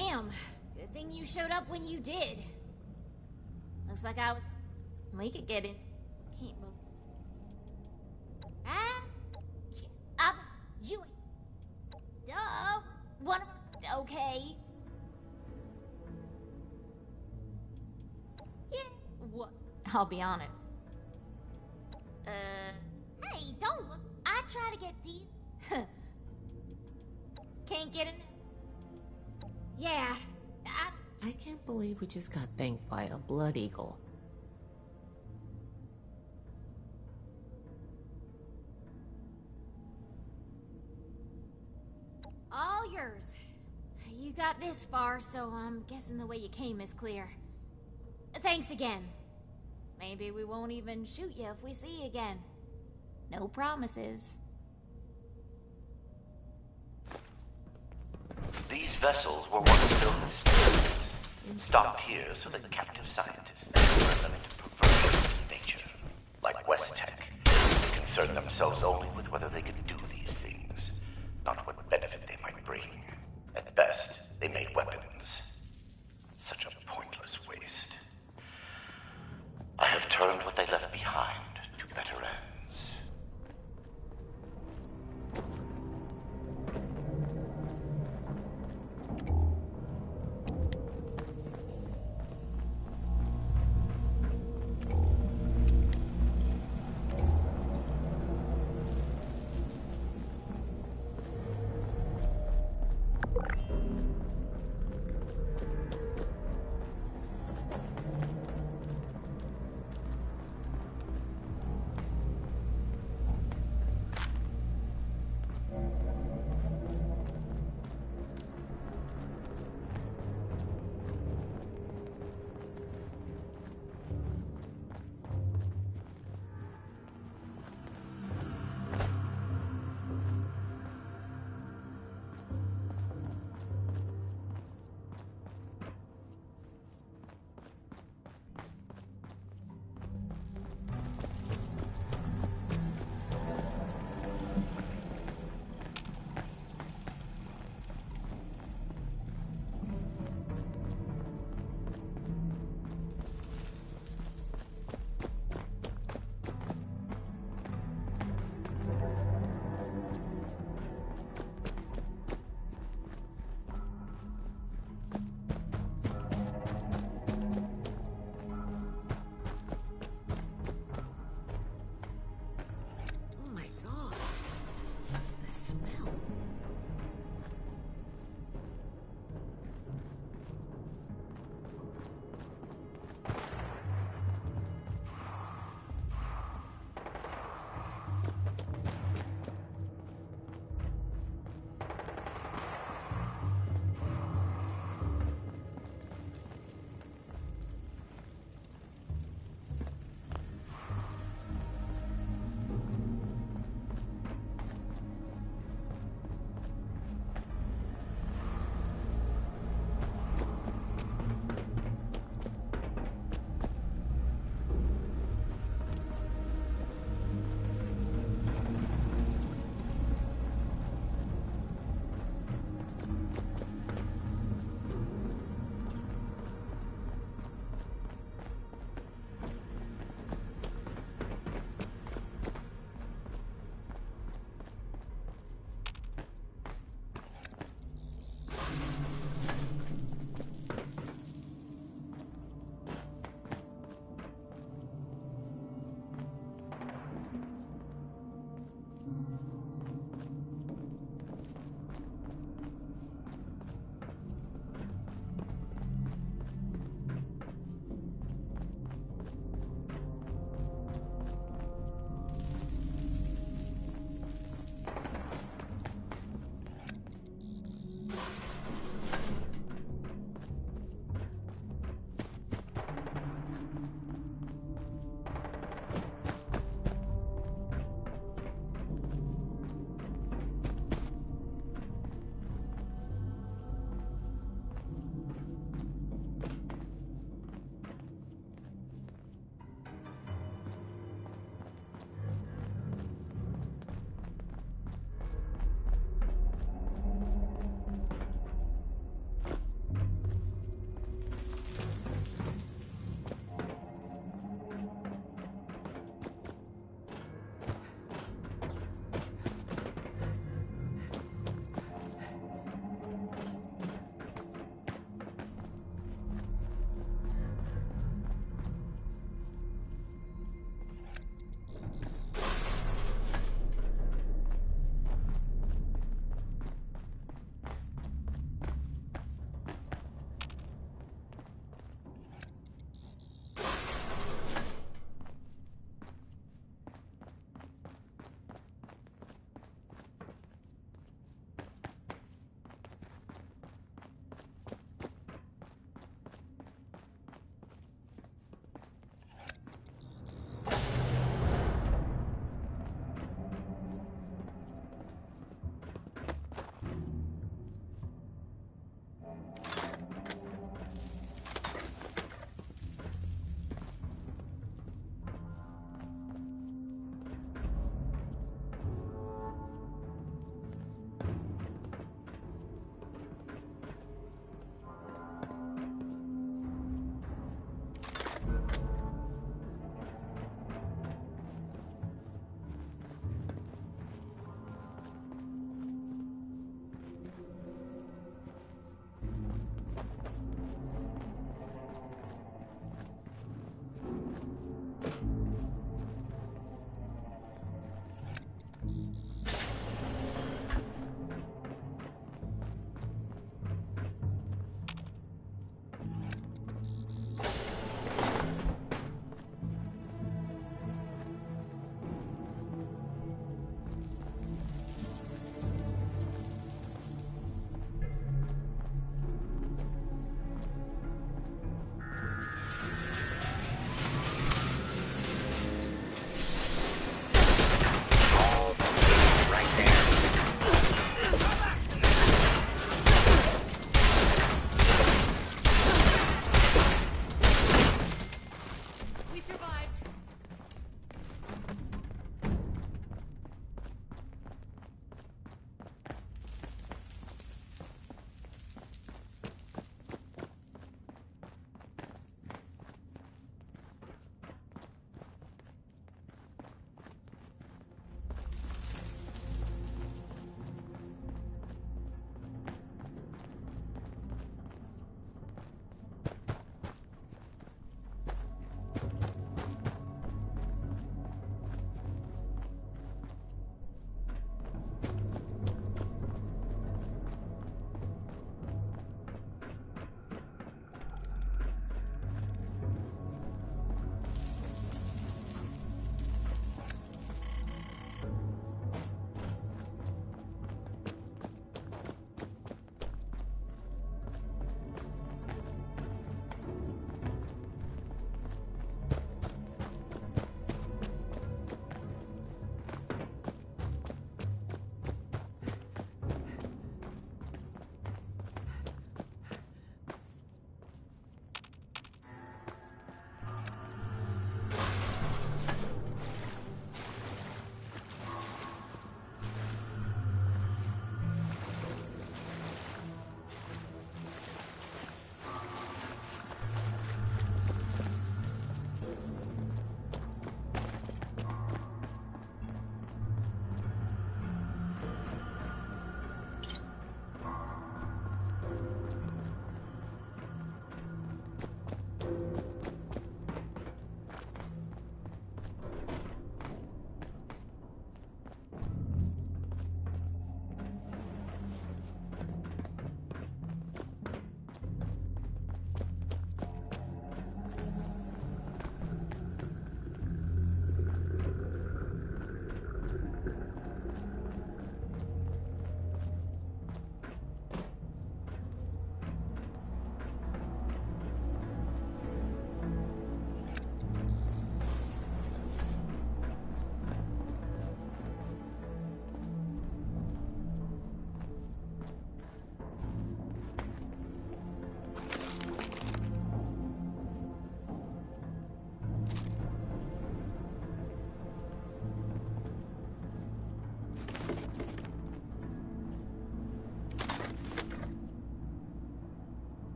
Damn. Good thing you showed up when you did. Looks like I was... We could get in. Can't move. You... Duh. One... Okay. Yeah. What? I'll be honest. Hey, don't look. I try to get these. Can't get in. Yeah. I can't believe we just got thanked by a blood eagle. All yours. You got this far, so I'm guessing the way you came is clear. Thanks again. Maybe we won't even shoot you if we see you again. No promises. These vessels were once filled with spirits, stopped here so that captive scientists could turn them into perversions of nature. Like West Tech, they concerned themselves only with whether they could do these things, not what benefit they might bring. At best, they made weapons. Such a pointless waste. I have turned what they left behind to better ends.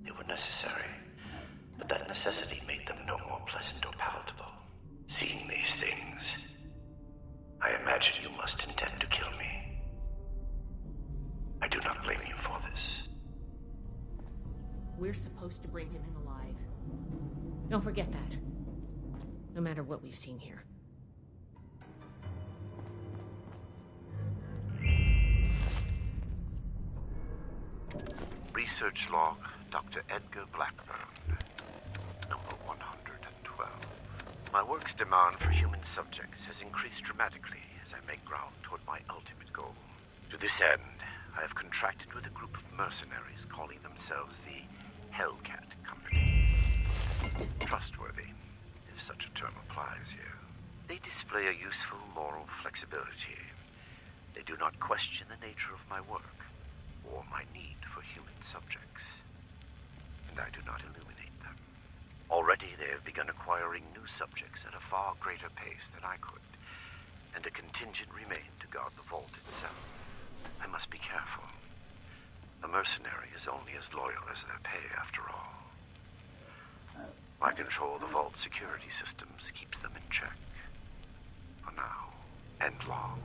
They were necessary, but that necessity made them no more pleasant or palatable. Seeing these things, I imagine you must intend to kill me. I do not blame you for this. We're supposed to bring him in alive. Don't forget that. No matter what we've seen here. Research log, Dr. Edgar Blackburn, number 112. My work's demand for human subjects has increased dramatically as I make ground toward my ultimate goal. To this end, I have contracted with a group of mercenaries calling themselves the Hellcat Company. Trustworthy, if such a term applies here. They display a useful moral flexibility. They do not question the nature of my work or my need for human subjects, and I do not illuminate them. Already they have begun acquiring new subjects at a far greater pace than I could, and a contingent remained to guard the vault itself. I must be careful. A mercenary is only as loyal as their pay, after all. My control of the vault security systems keeps them in check. For now, and long.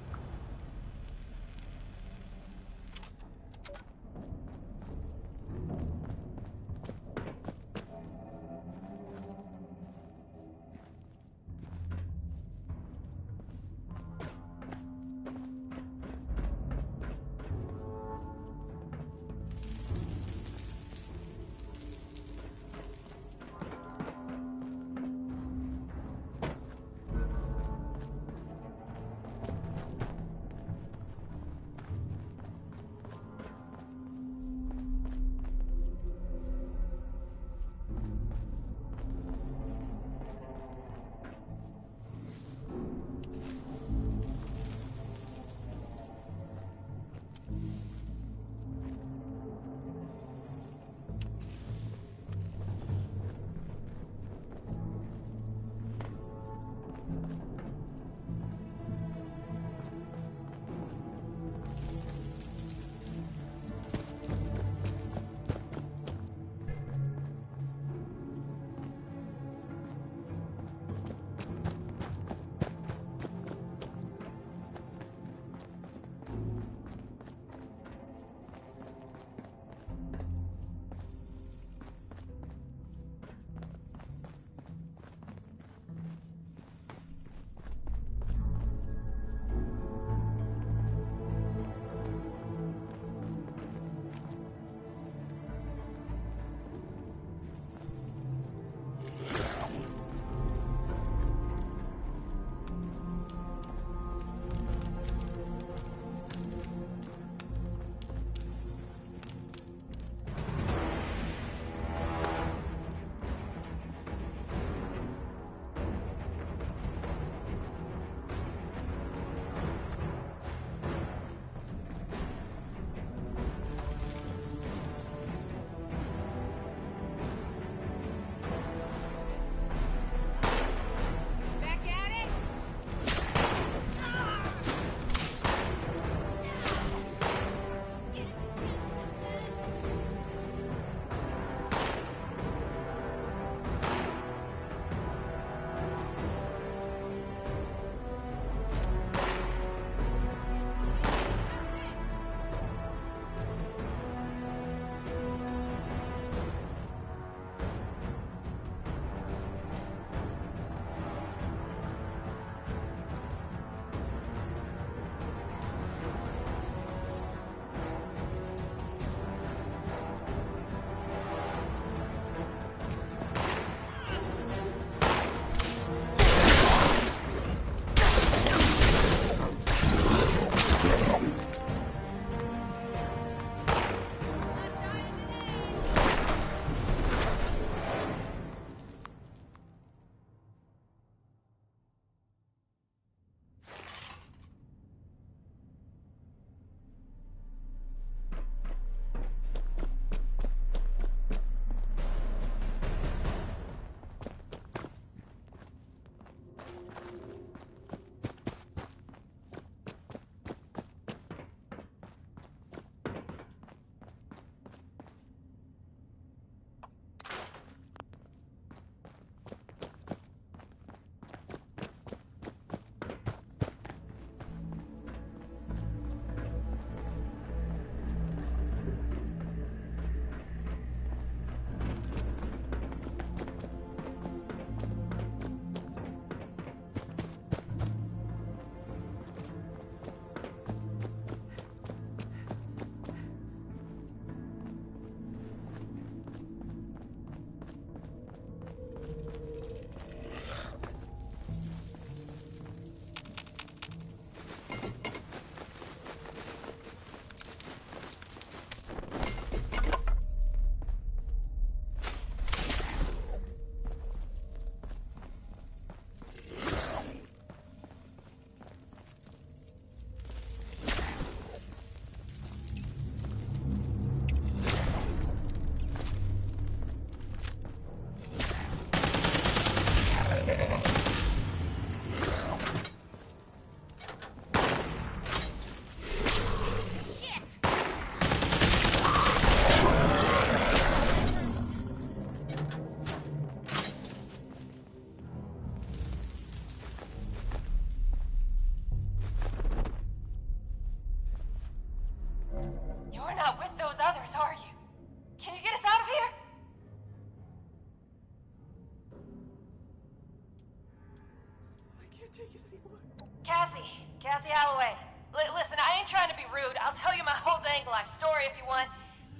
take it anymore. Cassie Alloway. Listen, I ain't trying to be rude. I'll tell you my whole dang life story if you want.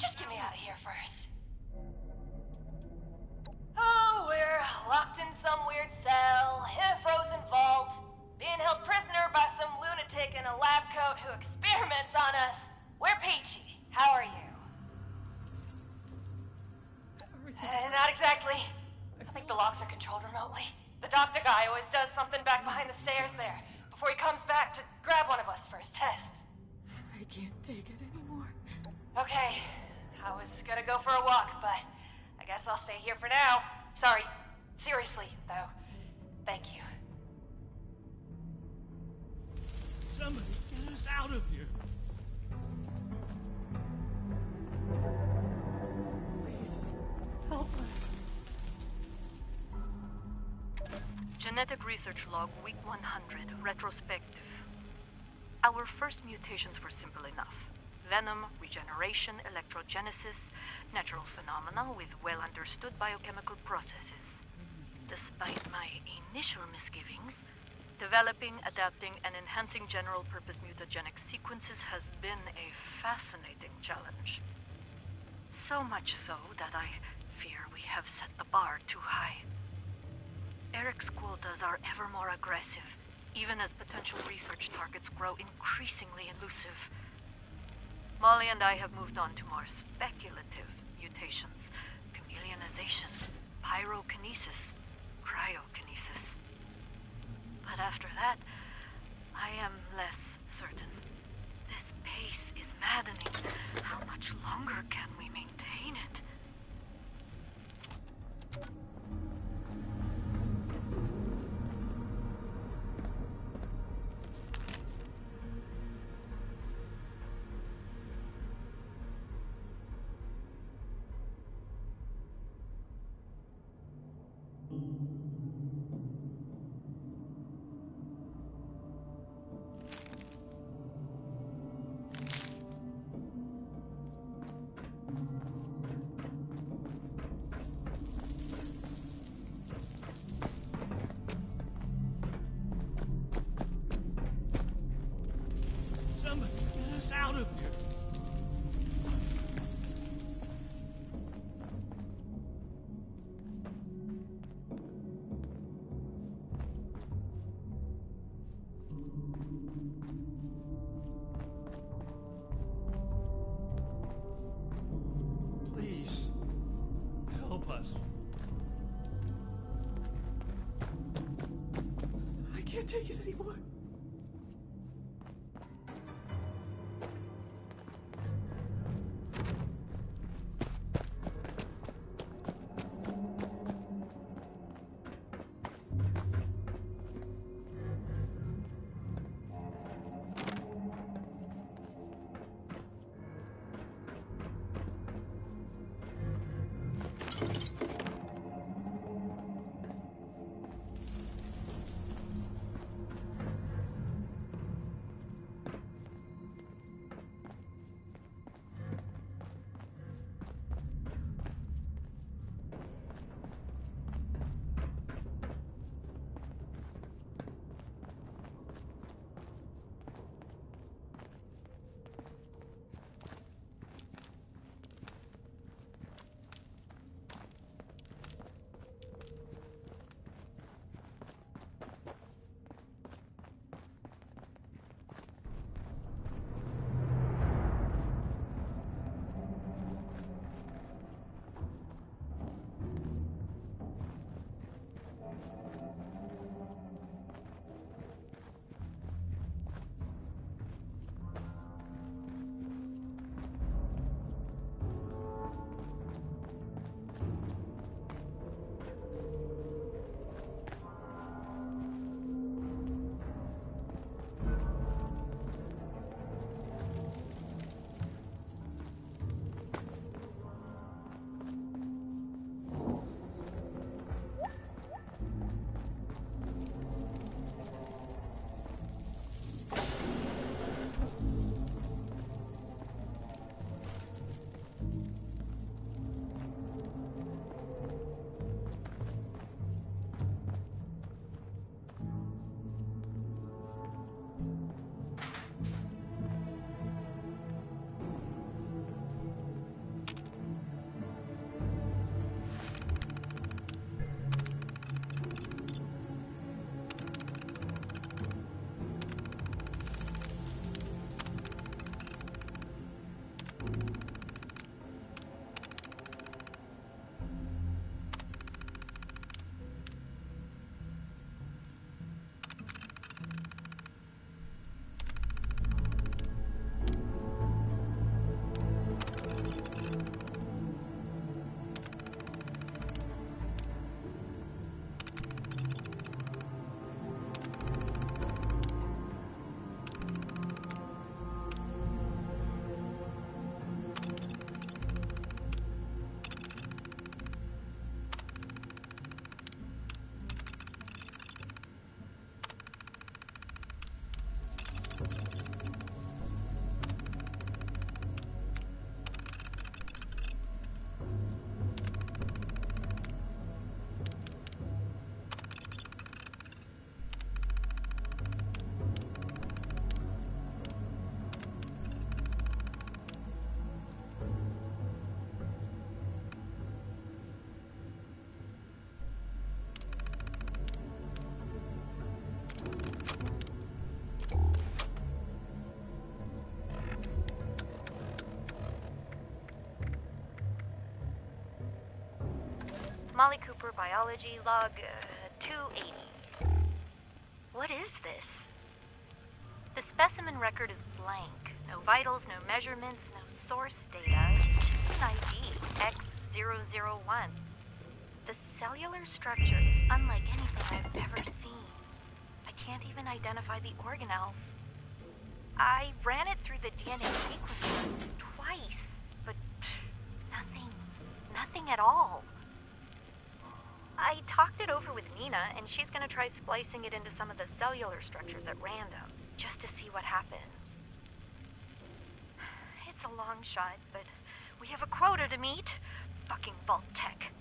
Just get me out of here first. Oh, we're locked in some weird cell, in a frozen vault, being held prisoner by some lunatic in a lab coat who experiments on us. We're peachy. How are you? Not exactly. I think the locks are controlled remotely. The doctor guy always does something back behind the stairs there, before he comes back to grab one of us for his tests. I can't take it anymore. Okay, I was gonna go for a walk, but I guess I'll stay here for now. Sorry, seriously, though. Thank you. Somebody get us out of here. Please, help us. Genetic Research Log, Week 100, Retrospective. Our first mutations were simple enough. Venom, regeneration, electrogenesis, natural phenomena with well-understood biochemical processes. Despite my initial misgivings, developing, adapting, and enhancing general-purpose mutagenic sequences has been a fascinating challenge. So much so that I fear we have set the bar too high. Eric's quotas are ever more aggressive, even as potential research targets grow increasingly elusive. Molly and I have moved on to more speculative mutations, chameleonization, pyrokinesis, cryokinesis. But after that, I am less certain. This pace is maddening. How much longer can we maintain it? Somebody get us out of here. Please, help us. I can't take it anymore. Molly Cooper, biology, log 280. What is this? The specimen record is blank. No vitals, no measurements, no source data. It's just an ID, X001. The cellular structure is unlike anything I've ever seen. I can't even identify the organelles. I ran it through the DNA sequencer twice, but nothing at all. I talked it over with Nina, and she's gonna try splicing it into some of the cellular structures at random, just to see what happens. It's a long shot, but we have a quota to meet. Fucking Vault Tech.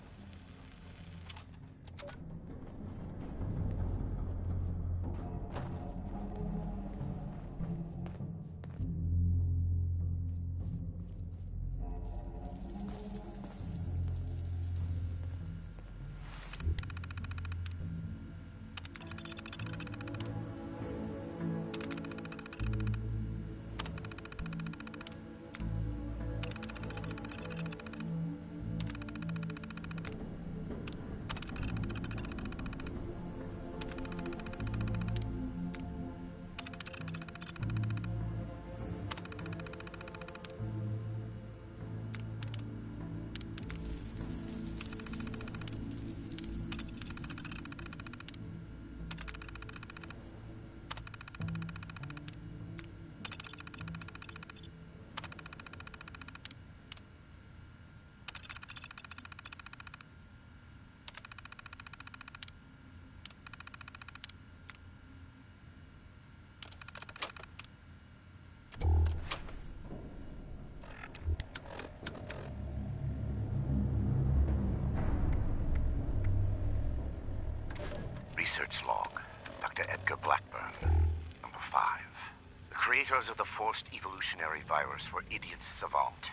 Research log, Dr. Edgar Blackburn, number 5. The creators of the forced evolutionary virus were idiots savant.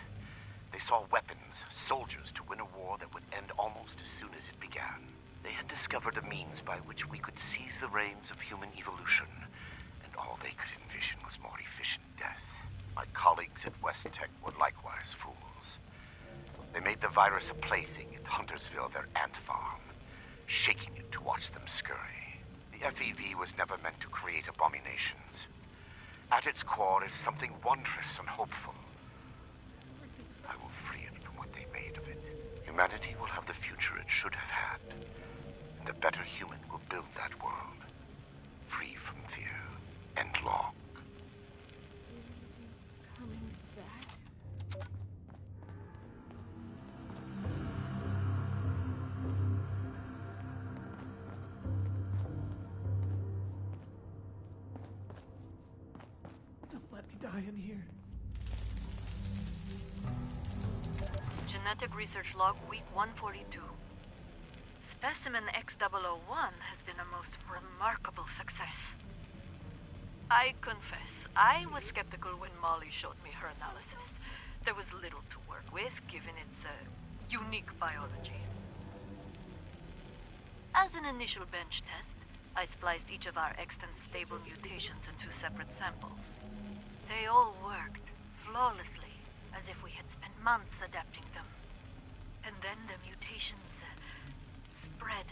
They saw weapons, soldiers to win a war that would end almost as soon as it began. They had discovered a means by which we could seize the reins of human evolution, and all they could envision was more efficient death. My colleagues at West Tech were likewise fools. They made the virus a plaything at Huntersville, their ant farm, shaking it to watch them scurry. The FEV was never meant to create abominations. At its core is something wondrous and hopeful. I will free it from what they made of it. Humanity will have the future it should have had, and a better human will build that world, free from fear and law. Is he coming back? Don't let me die in here. Genetic Research Log, Week 142. Specimen X001 has been a most remarkable success. I confess, I was skeptical when Molly showed me her analysis. There was little to work with, given its unique biology. As an initial bench test, I spliced each of our extant stable mutations into separate samples. They all worked flawlessly, as if we had spent months adapting them. And then the mutations spread.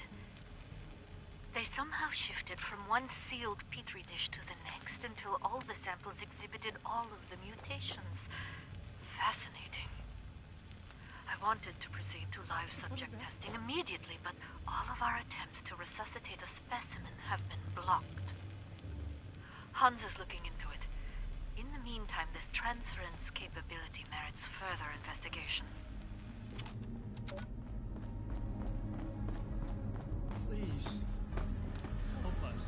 They somehow shifted from one sealed petri dish to the next until all the samples exhibited all of the mutations. Fascinating. I wanted to proceed to live subject testing immediately, but all of our attempts to resuscitate a specimen have been blocked. Hans is looking into it. In the meantime, this transference capability merits further investigation. Please. Help us.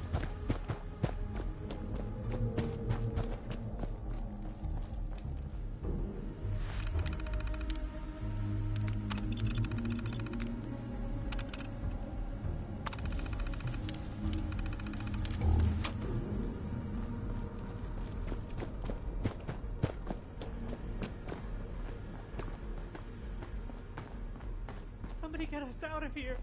Somebody get us out of here.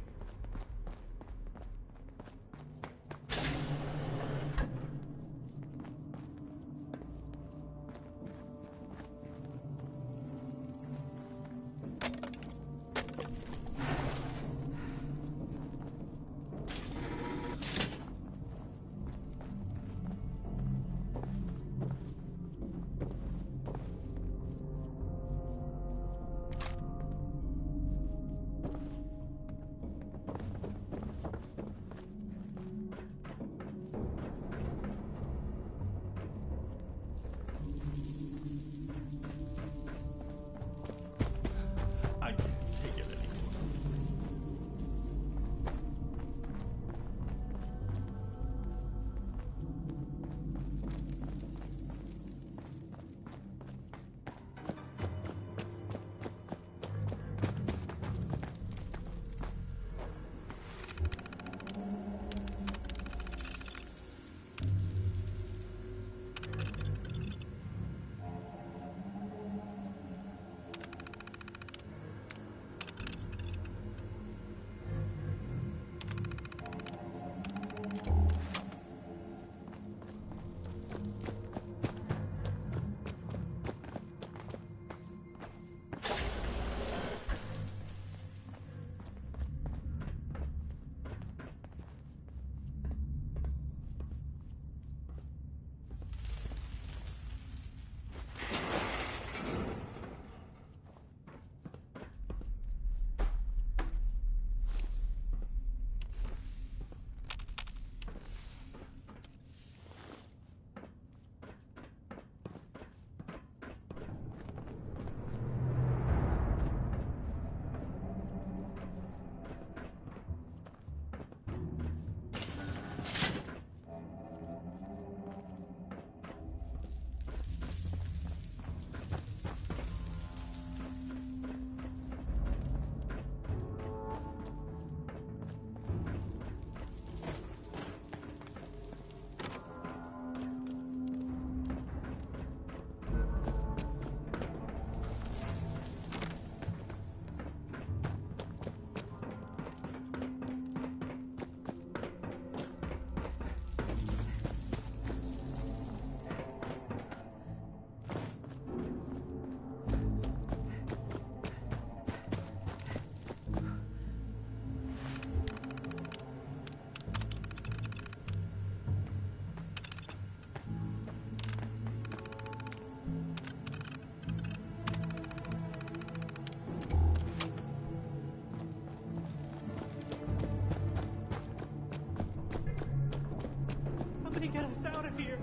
Somebody get us out of here!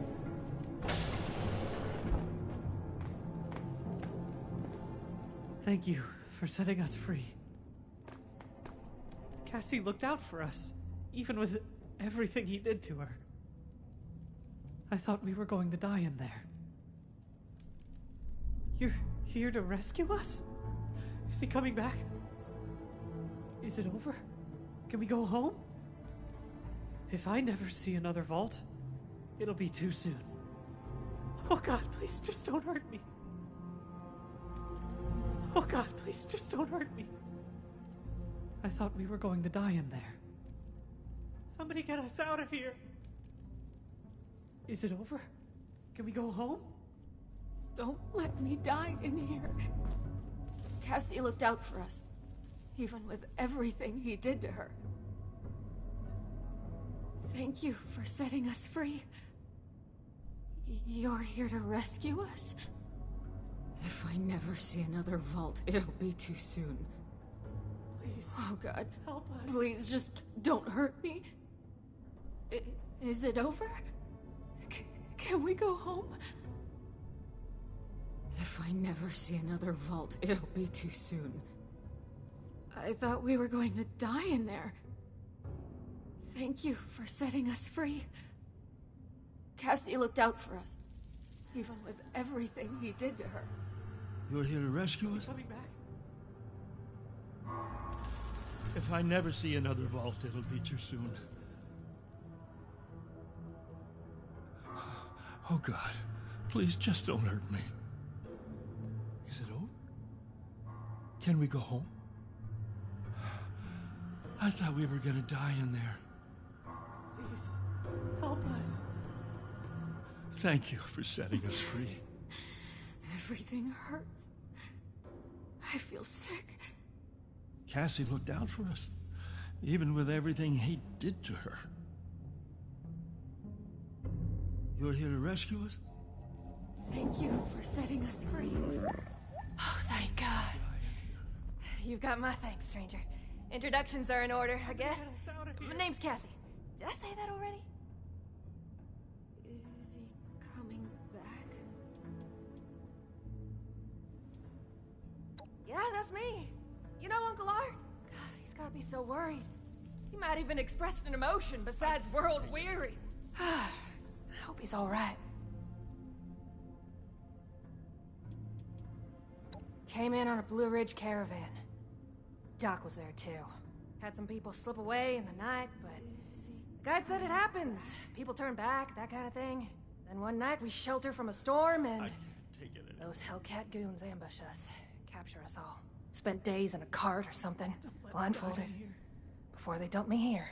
Thank you for setting us free. Cassie looked out for us, even with everything he did to her. I thought we were going to die in there. You're here to rescue us? Is he coming back? Is it over? Can we go home? If I never see another vault, it'll be too soon. Oh God, please just don't hurt me. Oh God, please just don't hurt me. I thought we were going to die in there. Somebody get us out of here. Is it over? Can we go home? Don't let me die in here. Cassie looked out for us, even with everything he did to her. Thank you for setting us free. You're here to rescue us? If I never see another vault, it'll be too soon. Please. Oh God, Help us. please just don't hurt me. Is it over? Can we go home? If I never see another vault, it'll be too soon. I thought we were going to die in there. Thank you for setting us free. Cassie looked out for us, even with everything he did to her. You're here to rescue us? Coming back? If I never see another vault, it'll be too soon. Oh God, please just don't hurt me. Is it over? Can we go home? I thought we were gonna die in there. Please, help us. Thank you for setting us free. Everything hurts. I feel sick. Cassie looked out for us, even with everything he did to her. You're here to rescue us? Thank you for setting us free. Oh, thank God. You've got my thanks, stranger. Introductions are in order, I guess. Get us out of here. My name's Cassie. Did I say that already? Is he coming back? Yeah, that's me. You know Uncle Art? God, he's gotta be so worried. He might even expressed an emotion besides world weary. I hope he's alright. Came in on a Blue Ridge caravan. Doc was there too. Had some people slip away in the night, but the guide said it happens. People turn back, that kind of thing. Then one night we shelter from a storm and I can't take it anymore. those Hellcat goons ambush us, capture us all. Spent days in a cart or something, Don't let me blindfolded, die in here. before they dumped me here.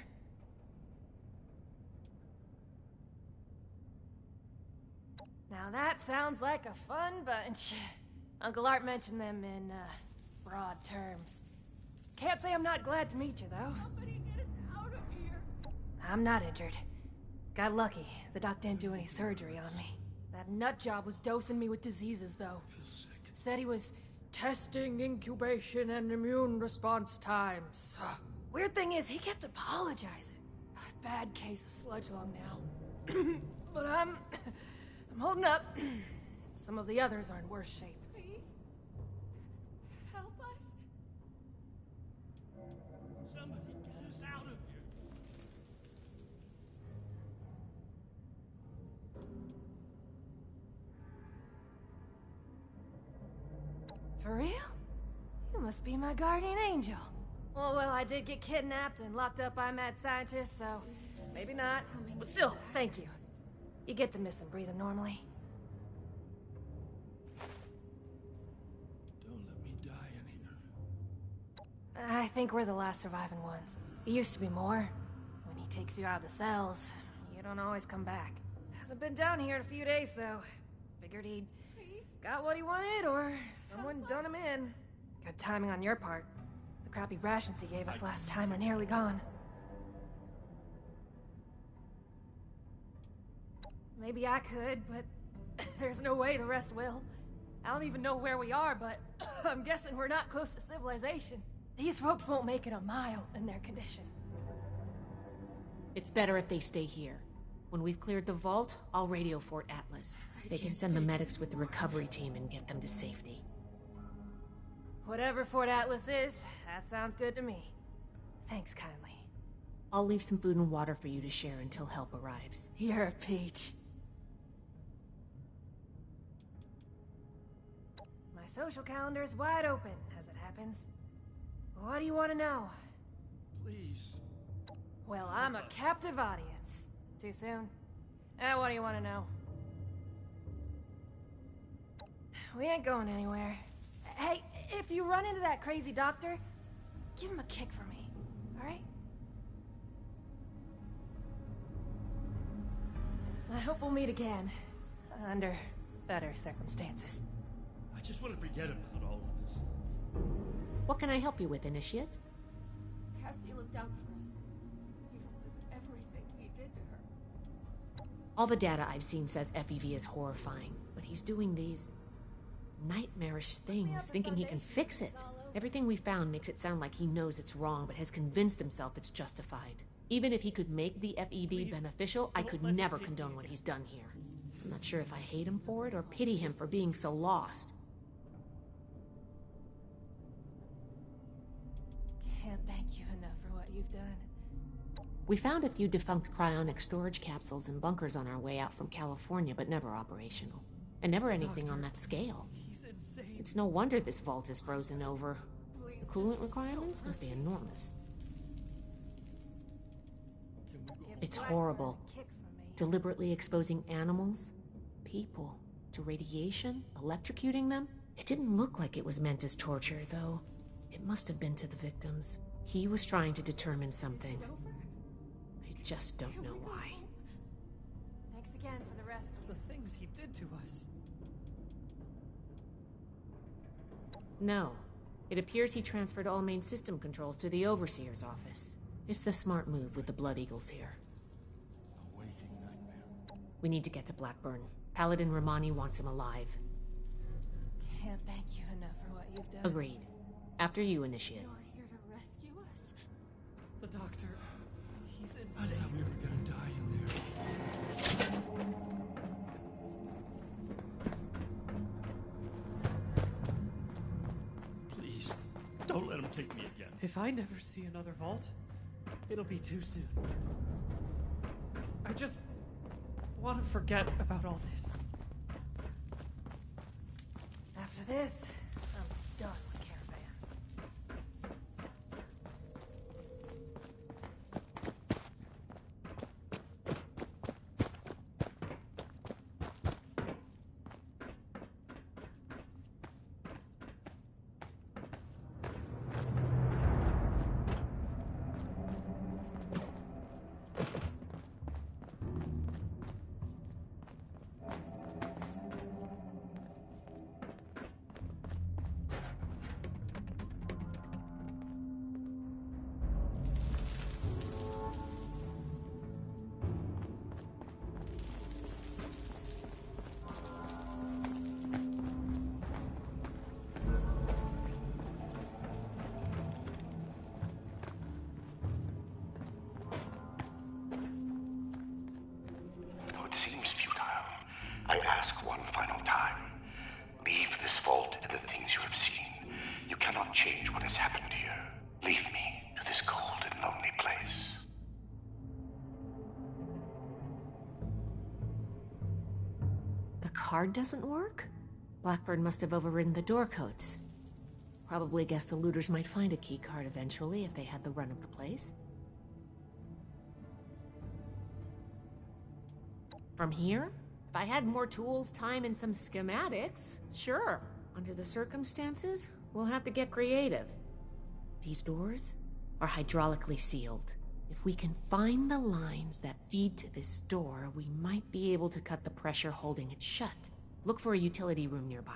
Now that sounds like a fun bunch. Uncle Art mentioned them in, broad terms. Can't say I'm not glad to meet you, though. Somebody get us out of here. I'm not injured. Got lucky. The doc didn't do any surgery on me. That nut job was dosing me with diseases, though. Said he was testing incubation and immune response times. Weird thing is, he kept apologizing. Bad case of sludge lung now. But I'm holding up. Some of the others are in worse shape. Please. Help us. Somebody get us out of here. For real? You must be my guardian angel. Well, I did get kidnapped and locked up by mad scientists, so maybe not. But still, thank you. You get to miss him breathing normally. Don't let me die in here. I think we're the last surviving ones. It used to be more. When he takes you out of the cells, you don't always come back. Hasn't been down here in a few days, though. Figured he'd Please. got what he wanted, or someone done him in. Good timing on your part. The crappy rations he gave us last time are nearly gone. Maybe I could, but there's no way the rest will. I don't even know where we are, but I'm guessing we're not close to civilization. These folks won't make it a mile in their condition. It's better if they stay here. When we've cleared the vault, I'll radio Fort Atlas. They can send the medics with the recovery team and get them to safety. Whatever Fort Atlas is, that sounds good to me. Thanks kindly. I'll leave some food and water for you to share until help arrives. You're a peach. My social calendar's wide open, as it happens. What do you want to know? Please. Well, I'm a captive audience. Too soon? What do you want to know? We ain't going anywhere. Hey, if you run into that crazy doctor, give him a kick for me, alright? I hope we'll meet again. Under better circumstances. I just want to forget about all of this. What can I help you with, Initiate? Cassie looked out for us, even with everything we did to her. All the data I've seen says FEV is horrifying, but he's doing these nightmarish things, thinking he can fix it. Everything we found makes it sound like he knows it's wrong, but has convinced himself it's justified. Even if he could make the FEV beneficial, I could never condone what he's done here. I'm not sure if I hate him for it or pity him for being so lost. Can't thank you enough for what you've done. We found a few defunct cryonic storage capsules and bunkers on our way out from California, but never operational. And never anything on that scale. He's insane. It's no wonder this vault is frozen over. The coolant requirements must be enormous. It's horrible. Deliberately exposing animals, people, to radiation, electrocuting them. It didn't look like it was meant as torture, though. It must have been to the victims. He was trying to determine something. I just don't know why. Thanks again for the rescue. The things he did to us. No. It appears he transferred all main system controls to the Overseer's office. It's the smart move with the Blood Eagles here. A waking nightmare. We need to get to Blackburn. Paladin Romani wants him alive. Can't thank you enough for what you've done. Agreed. After you, Initiate. You're here to rescue us? The doctor. He's I insane. thought we were gonna die in there. Please, don't let him take me again. If I never see another vault, it'll be too soon. I just want to forget about all this. After this, I'm done with caravans. Though it seems futile, I ask one final time. Leave this vault and the things you have seen. You cannot change what has happened here. Leave me to this cold and lonely place. The card doesn't work? Blackburn must have overridden the door codes. Probably guessed the looters might find a key card eventually if they had the run of the place. From here? If I had more tools, time, and some schematics, sure. Under the circumstances, we'll have to get creative. These doors are hydraulically sealed. If we can find the lines that feed to this door, we might be able to cut the pressure holding it shut. Look for a utility room nearby.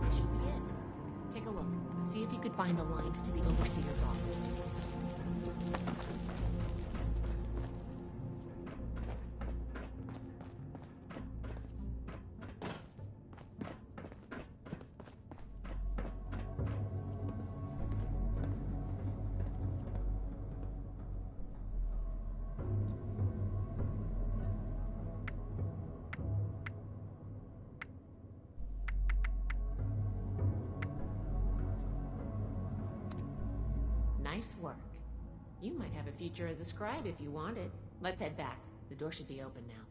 That should be it. Take a look. See if you could find the lines to the Overseer's office. Nice work. You might have a future as a scribe if you want it. Let's head back. The door should be open now.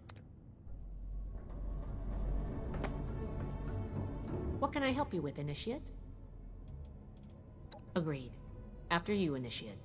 What can I help you with, Initiate? Agreed. After you, Initiate.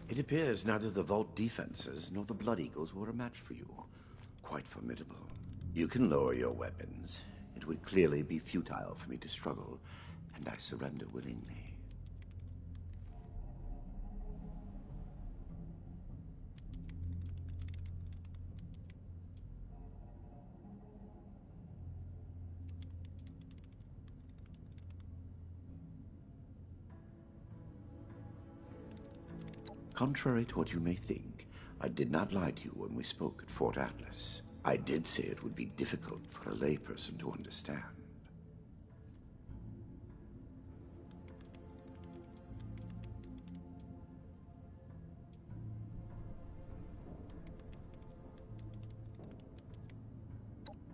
It appears neither the vault defenses nor the Blood Eagles were a match for you. Quite formidable. You can lower your weapons. It would clearly be futile for me to struggle, and I surrender willingly. Contrary to what you may think, I did not lie to you when we spoke at Fort Atlas. I did say it would be difficult for a layperson to understand.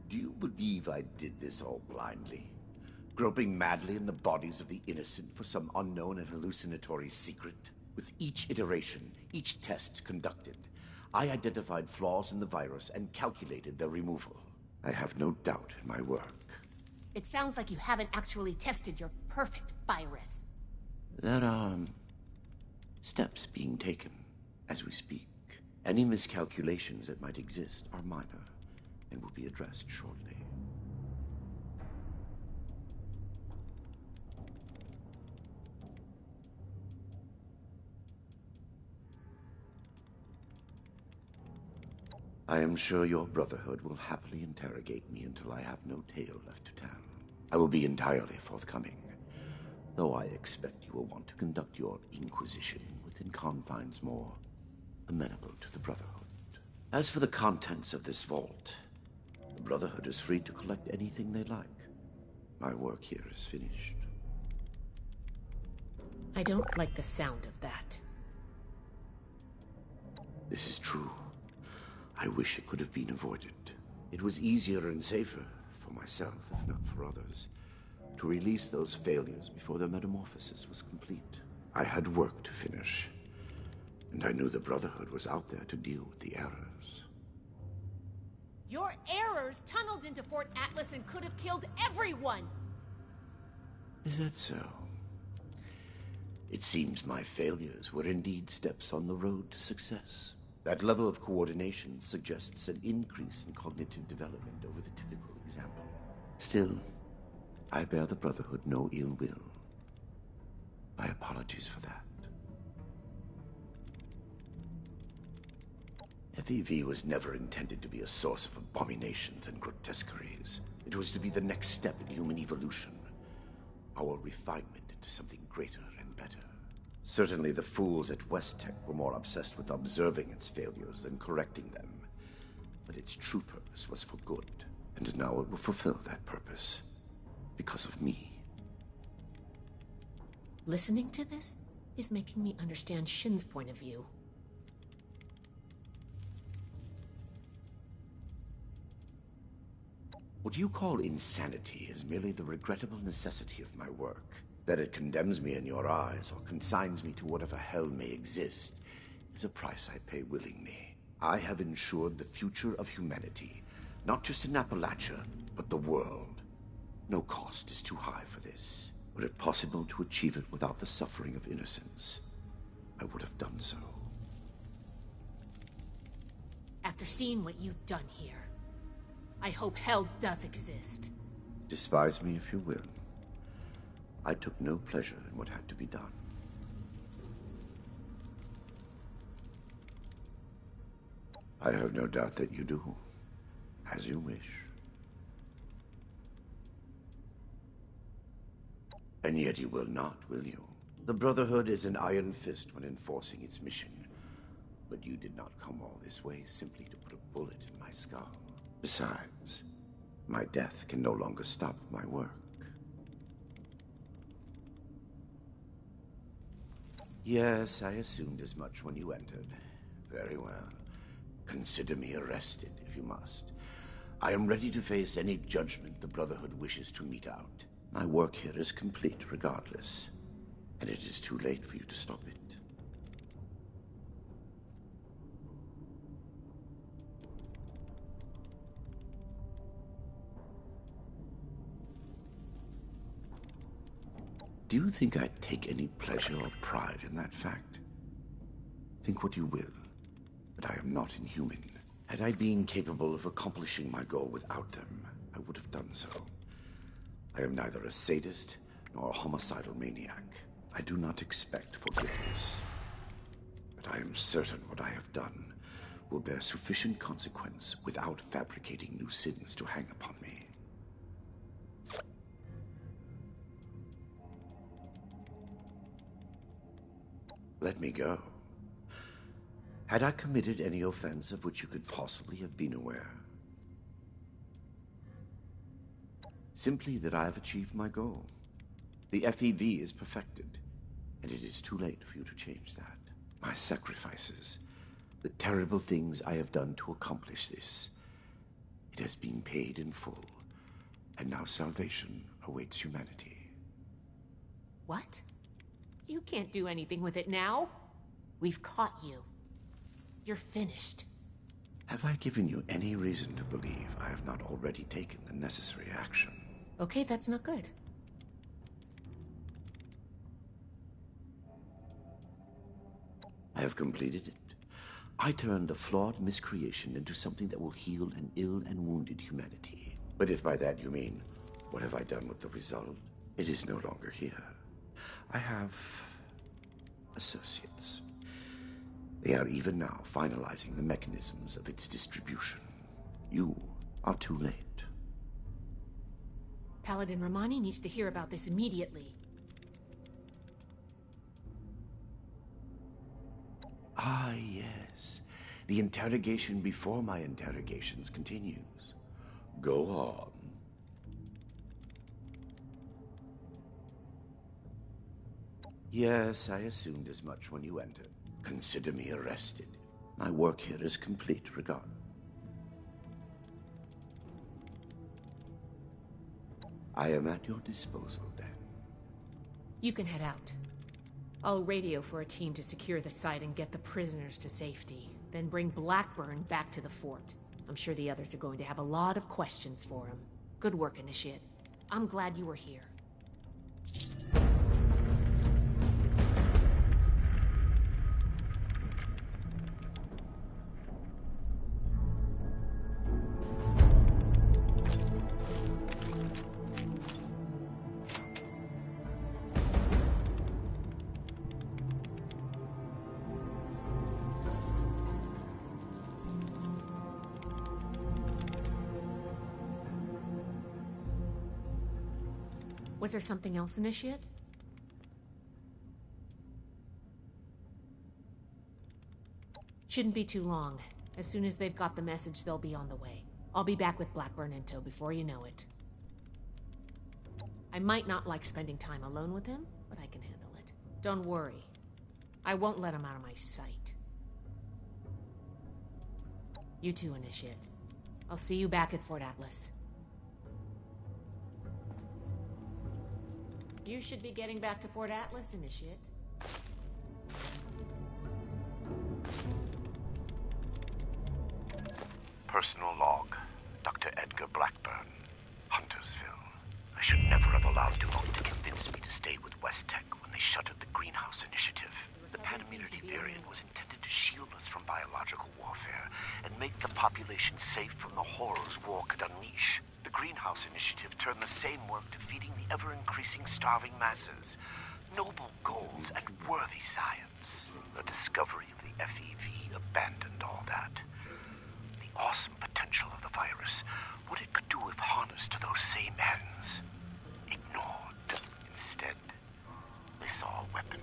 Do you believe I did this all blindly? Groping madly in the bodies of the innocent for some unknown and hallucinatory secret? With each iteration, each test conducted, I identified flaws in the virus and calculated their removal. I have no doubt in my work. It sounds like you haven't actually tested your perfect virus. There are steps being taken as we speak. Any miscalculations that might exist are minor and will be addressed shortly. I am sure your Brotherhood will happily interrogate me until I have no tale left to tell. I will be entirely forthcoming, though I expect you will want to conduct your Inquisition within confines more amenable to the Brotherhood. As for the contents of this vault, the Brotherhood is free to collect anything they like. My work here is finished. I don't like the sound of that. This is true. I wish it could have been avoided. It was easier and safer, for myself, if not for others, to release those failures before their metamorphosis was complete. I had work to finish, and I knew the Brotherhood was out there to deal with the errors. Your errors tunneled into Fort Atlas and could have killed everyone! Is that so? It seems my failures were indeed steps on the road to success. That level of coordination suggests an increase in cognitive development over the typical example. Still, I bear the Brotherhood no ill will. My apologies for that. FEV was never intended to be a source of abominations and grotesqueries. It was to be the next step in human evolution. Our refinement into something greater and better. Certainly the fools at West Tech were more obsessed with observing its failures than correcting them. But its true purpose was for good, and now it will fulfill that purpose. Because of me. Listening to this is making me understand Shin's point of view. What you call insanity is merely the regrettable necessity of my work. That it condemns me in your eyes, or consigns me to whatever hell may exist, is a price I pay willingly. I have ensured the future of humanity, not just in Appalachia, but the world. No cost is too high for this. Were it possible to achieve it without the suffering of innocence, I would have done so. After seeing what you've done here, I hope hell does exist. Despise me if you will. I took no pleasure in what had to be done. I have no doubt that you do. As you wish. And yet you will not, will you? The Brotherhood is an iron fist when enforcing its mission. But you did not come all this way simply to put a bullet in my skull. Besides, my death can no longer stop my work. Yes, I assumed as much when you entered. Very well. Consider me arrested, if you must. I am ready to face any judgment the Brotherhood wishes to mete out. My work here is complete regardless, and it is too late for you to stop it. Do you think I take any pleasure or pride in that fact? Think what you will, but I am not inhuman. Had I been capable of accomplishing my goal without them, I would have done so. I am neither a sadist nor a homicidal maniac. I do not expect forgiveness. But I am certain what I have done will bear sufficient consequence without fabricating new sins to hang upon me. Let me go. Had I committed any offense of which you could possibly have been aware? Simply that I have achieved my goal. The FEV is perfected, and it is too late for you to change that. My sacrifices, the terrible things I have done to accomplish this, it has been paid in full, and now salvation awaits humanity. What? You can't do anything with it now. We've caught you. You're finished. Have I given you any reason to believe I have not already taken the necessary action? Okay, that's not good. I have completed it. I turned a flawed miscreation into something that will heal an ill and wounded humanity. But if by that you mean, what have I done with the result? It is no longer here. I have associates. They are even now finalizing the mechanisms of its distribution. You are too late. Paladin Romani needs to hear about this immediately. Ah, yes. The interrogation before my interrogations continues. Go on. Yes, I assumed as much when you entered. Consider me arrested. My work here is complete, regard. I am at your disposal, then. You can head out. I'll radio for a team to secure the site and get the prisoners to safety. Then bring Blackburn back to the fort. I'm sure the others are going to have a lot of questions for him. Good work, Initiate. I'm glad you were here. Was there something else, Initiate? Shouldn't be too long. As soon as they've got the message, they'll be on the way. I'll be back with Blackburn in tow before you know it. I might not like spending time alone with him, but I can handle it. Don't worry. I won't let him out of my sight. You too, Initiate. I'll see you back at Fort Atlas. You should be getting back to Fort Atlas, Initiate. Personal log, Dr. Edgar Blackburn, Huntersville. I should never have allowed Dumont to convince me to stay with West Tech when they shuttered the Greenhouse Initiative. The Panimmunity variant was intended to shield us from biological warfare and make the population safe from the horrors war could unleash. The Greenhouse Initiative turned the same work to feeding the ever-increasing starving masses. Noble goals and worthy science. The discovery of the FEV abandoned all that. awesome potential of the virus, what it could do if harnessed to those same ends. Ignored. Instead, they saw a weapon.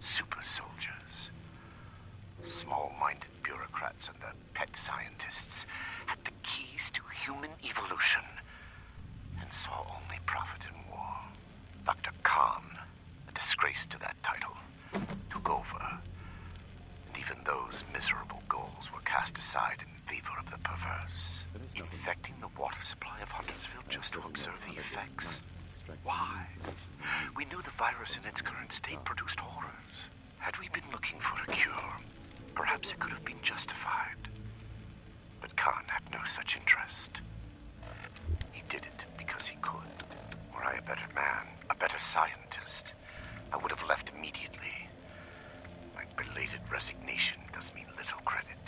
Super soldiers. Small-minded bureaucrats and their pet scientists had the keys to human evolution and saw only profit in war. Dr. Khan, a disgrace to that title, took over. And even those miserable goals were cast aside in favor of the perverse. Infecting the water supply of Huntersville just to observe the effects? Why? We knew the virus in its current state produced horrors. Had we been looking for a cure, perhaps it could have been justified. But Khan had no such interest. He did it because he could. Were I a better man, a better scientist, I would have left immediately. My belated resignation does me little credit,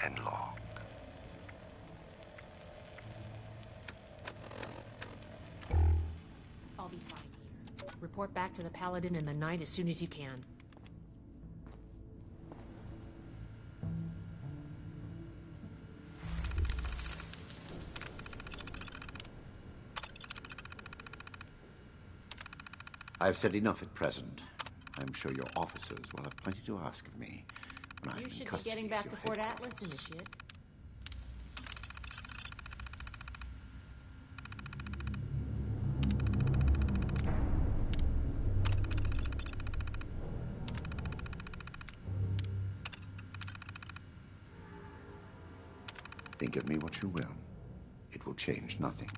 and long. I'll be fine here. Report back to the Paladin in the night as soon as you can. I've said enough at present. I'm sure your officers will have plenty to ask of me when I'm in You should be custody getting at back your to Fort headquarters. Atlas, Initiate. Think of me what you will. It will change nothing.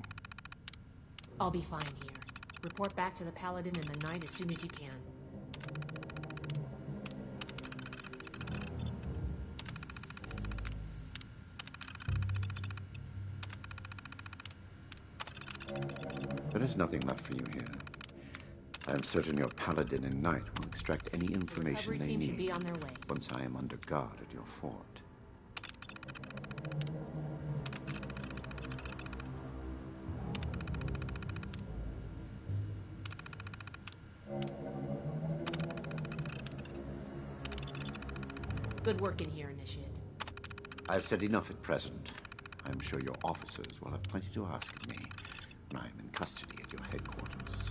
I'll be fine here. Report back to the Paladin in the night as soon as you can. There is nothing left for you here. I am certain your Paladin and Knight will extract any information recovery they team should need be on their way. once I am under guard at your fort. Good work in here, Initiate. I've said enough at present. I'm sure your officers will have plenty to ask of me when I am in custody at your headquarters.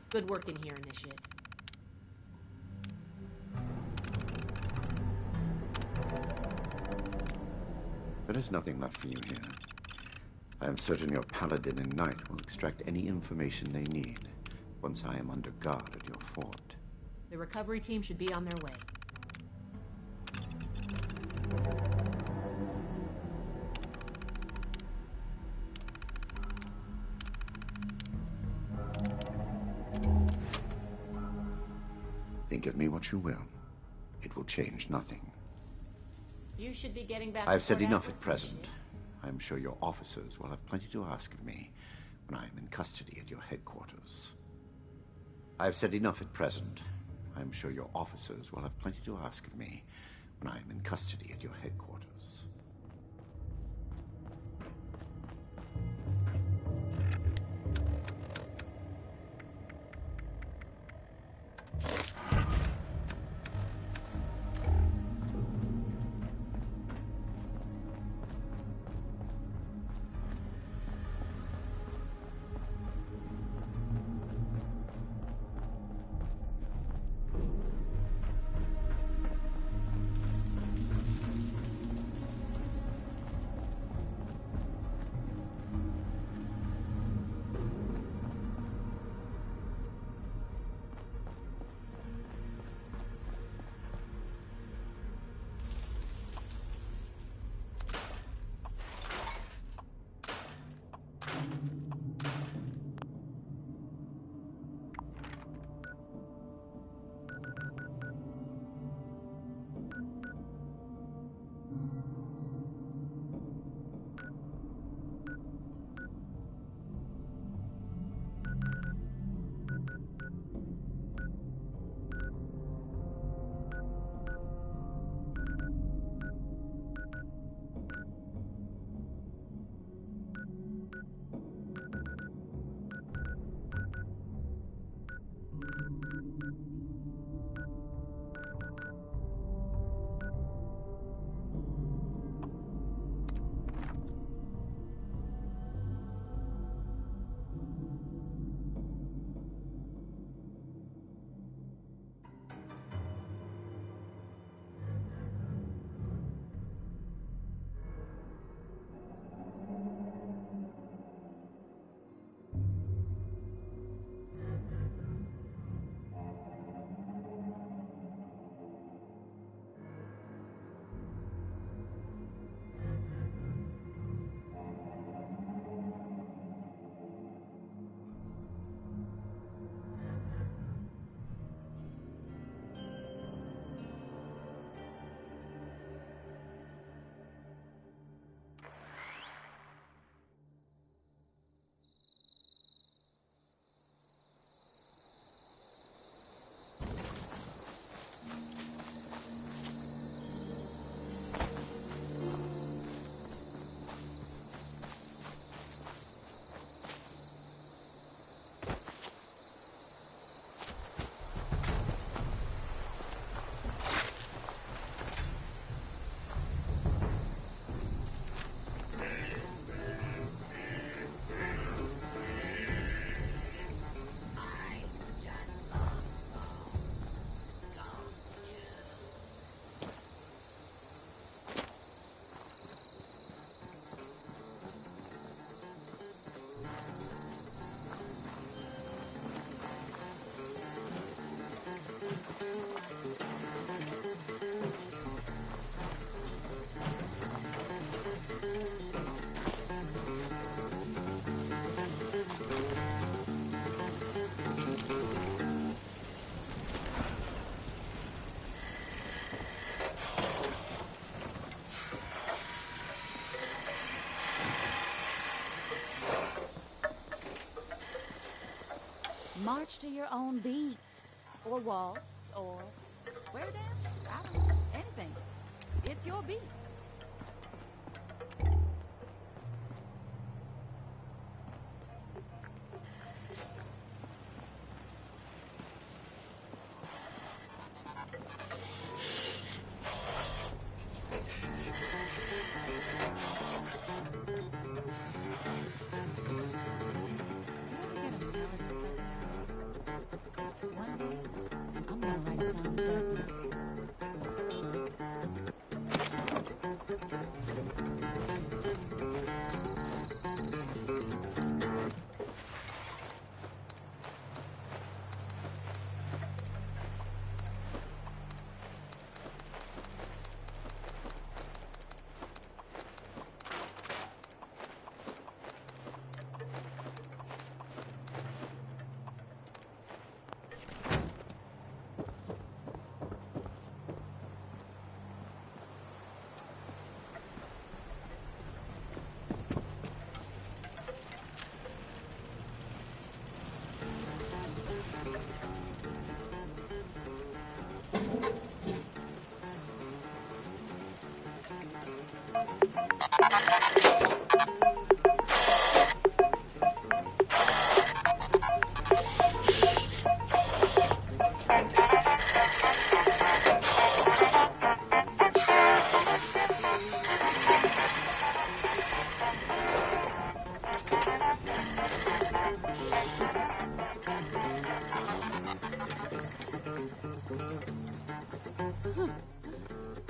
Good work in here, Initiate. There is nothing left for you here. I am certain your Paladin and Knight will extract any information they need once I am under guard at your fort. The recovery team should be on their way. Think of me what you will. It will change nothing. You should be getting back I've to said Fort enough Atlas, at present. Initiate. I'm sure your officers will have plenty to ask of me when I am in custody at your headquarters. I've said enough at present. I'm sure your officers will have plenty to ask of me when I am in custody at your headquarters. march to your own beat. Or waltz, or square dance. I don't know. Anything. It's your beat. One day, I'm gonna write a song that does that.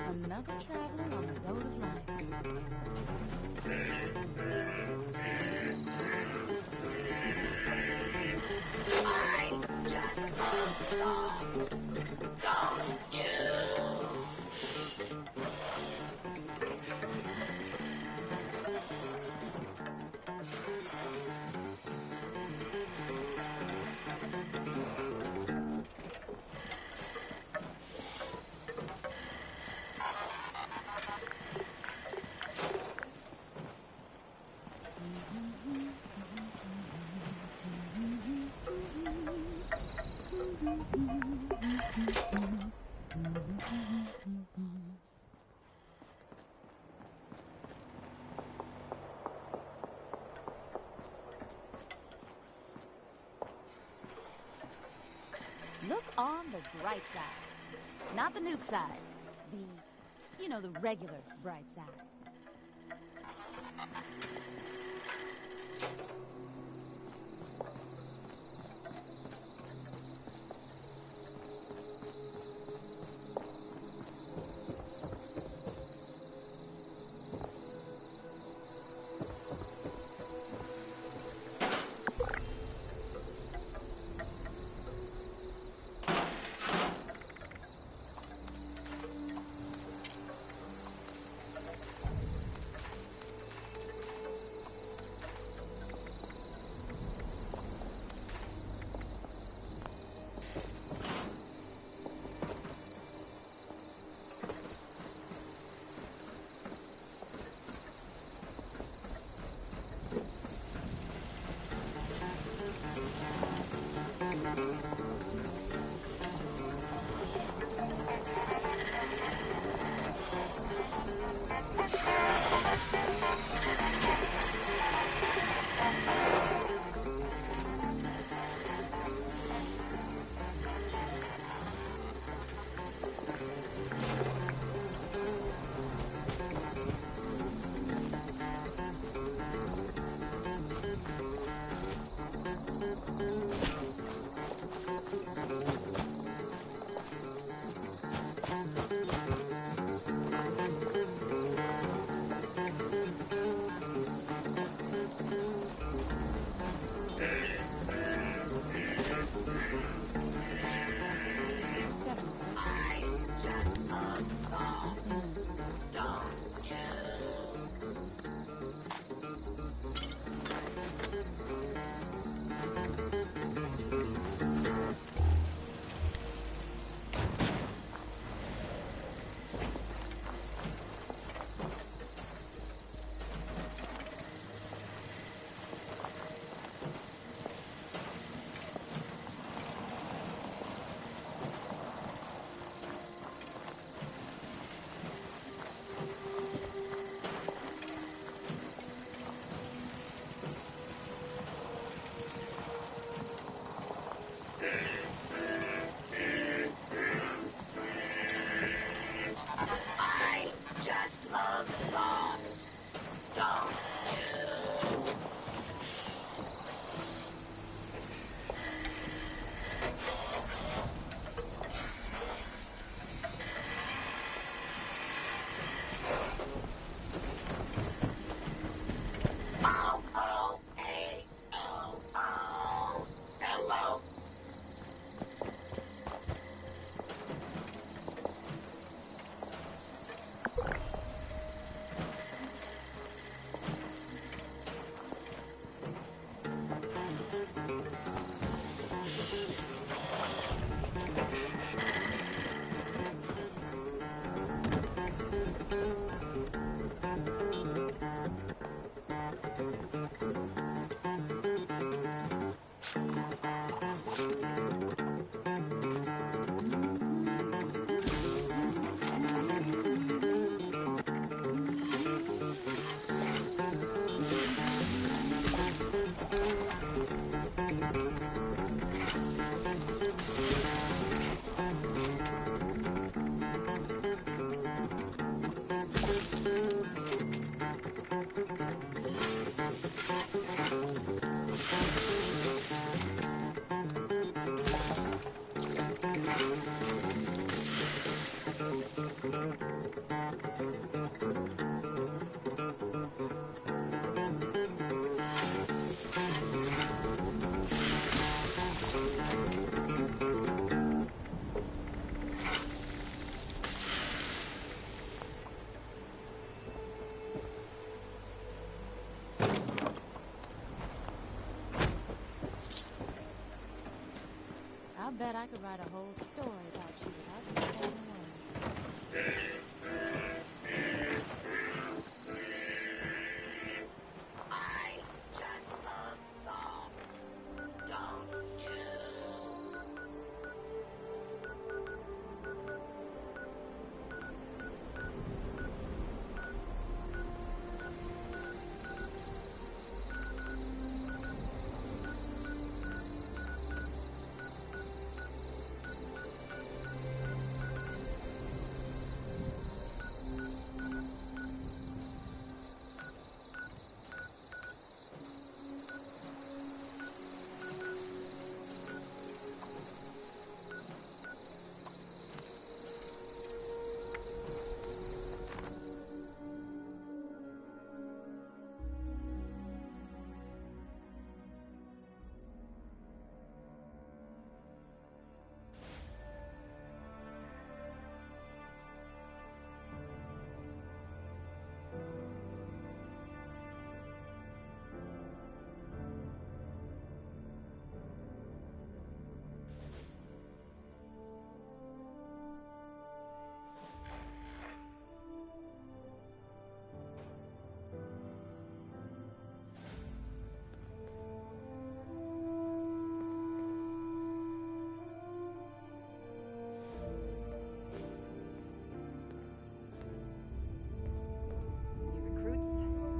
Another traveler on the road of life. I just love songs, don't you? Look on the bright side. Not the nuke side. The regular bright side. I could write a whole story about you without you saying a word. I just love songs, don't you?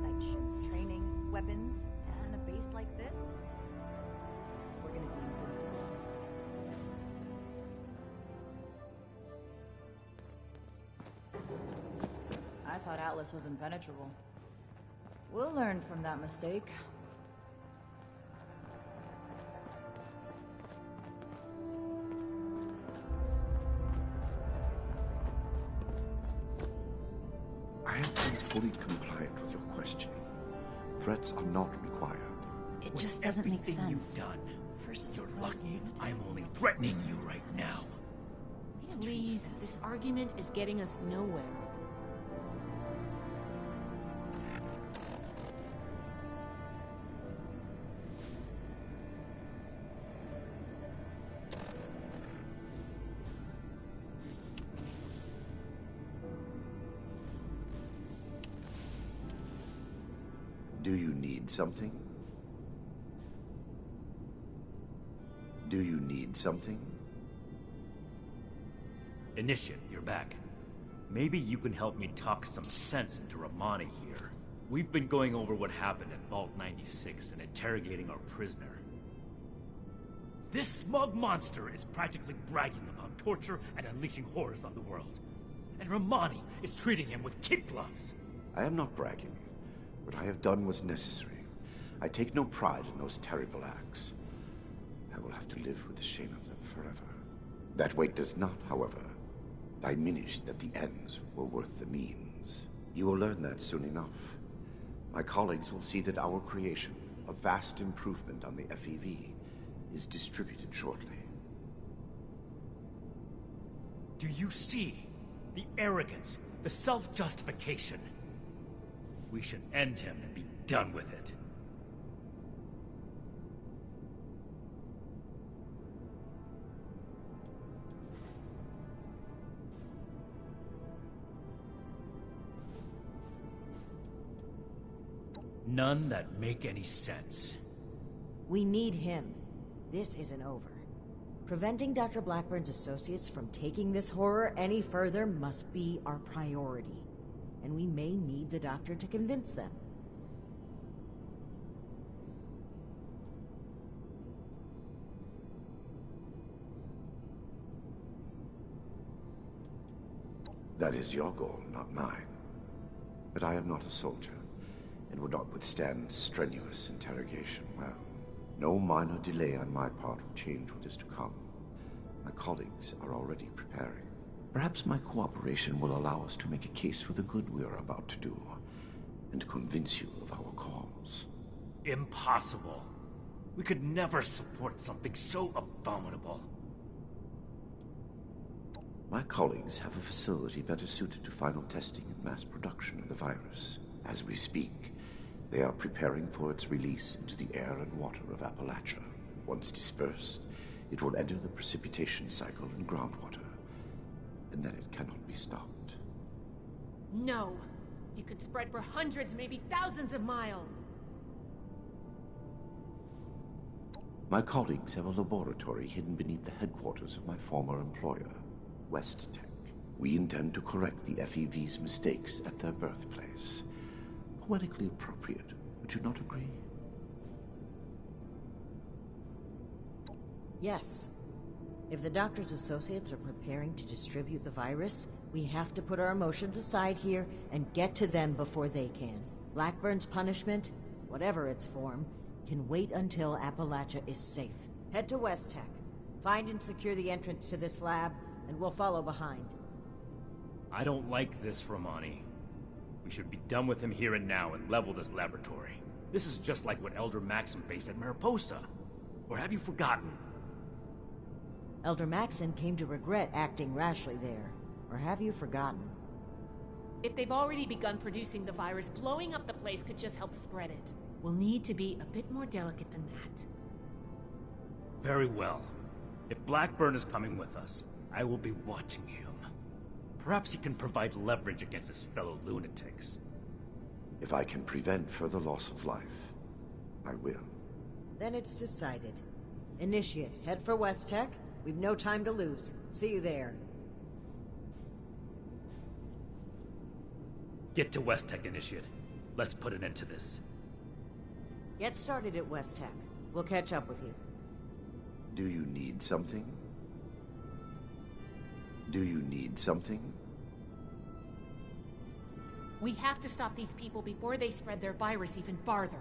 Night shifts, training, weapons, and a base like this, we're gonna be invincible. I thought Atlas was impenetrable. We'll learn from that mistake. I have been fully compliant with your questioning. Threats are not required. It just doesn't make sense. You've done. First, You're lucky I'm only threatening you right now. Please, this argument is getting us nowhere. Do you need something? Do you need something? Initiate, you're back. Maybe you can help me talk some sense into Romani here. We've been going over what happened at Vault 96 and interrogating our prisoner. This smug monster is practically bragging about torture and unleashing horrors on the world. And Romani is treating him with kid gloves. I am not bragging. What I have done was necessary. I take no pride in those terrible acts. I will have to live with the shame of them forever. That weight does not, however, diminish that the ends were worth the means. You will learn that soon enough. My colleagues will see that our creation, a vast improvement on the FEV, is distributed shortly. Do you see the arrogance, the self-justification? We should end him and be done with it. None that make any sense. We need him. This isn't over. Preventing Dr. Blackburn's associates from taking this horror any further must be our priority. And we may need the doctor to convince them. That is your goal, not mine. But I am not a soldier, and would not withstand strenuous interrogation well. No minor delay on my part will change what is to come. My colleagues are already preparing. Perhaps my cooperation will allow us to make a case for the good we are about to do, and convince you of our cause. Impossible. We could never support something so abominable. My colleagues have a facility better suited to final testing and mass production of the virus. As we speak, they are preparing for its release into the air and water of Appalachia. Once dispersed, it will enter the precipitation cycle in groundwater, and then it cannot be stopped. No! It could spread for hundreds, maybe thousands of miles! My colleagues have a laboratory hidden beneath the headquarters of my former employer, West Tech. We intend to correct the FEV's mistakes at their birthplace. Poetically appropriate, would you not agree? Yes. If the doctor's associates are preparing to distribute the virus, we have to put our emotions aside here and get to them before they can. Blackburn's punishment, whatever its form, can wait until Appalachia is safe. Head to West Tech. Find and secure the entrance to this lab, and we'll follow behind. I don't like this, Romani. We should be done with him here and now and level this laboratory. This is just like what Elder Maxim faced at Mariposa. Or have you forgotten? Elder Maxon came to regret acting rashly there. Or have you forgotten? If they've already begun producing the virus, blowing up the place could just help spread it. We'll need to be a bit more delicate than that. Very well. If Blackburn is coming with us, I will be watching him. Perhaps he can provide leverage against his fellow lunatics. If I can prevent further loss of life, I will. Then it's decided. Initiate, head for West Tech. We've no time to lose. See you there. Get to West Tech, Initiate. Let's put an end to this. Get started at West Tech. We'll catch up with you. Do you need something? Do you need something? We have to stop these people before they spread their virus even farther.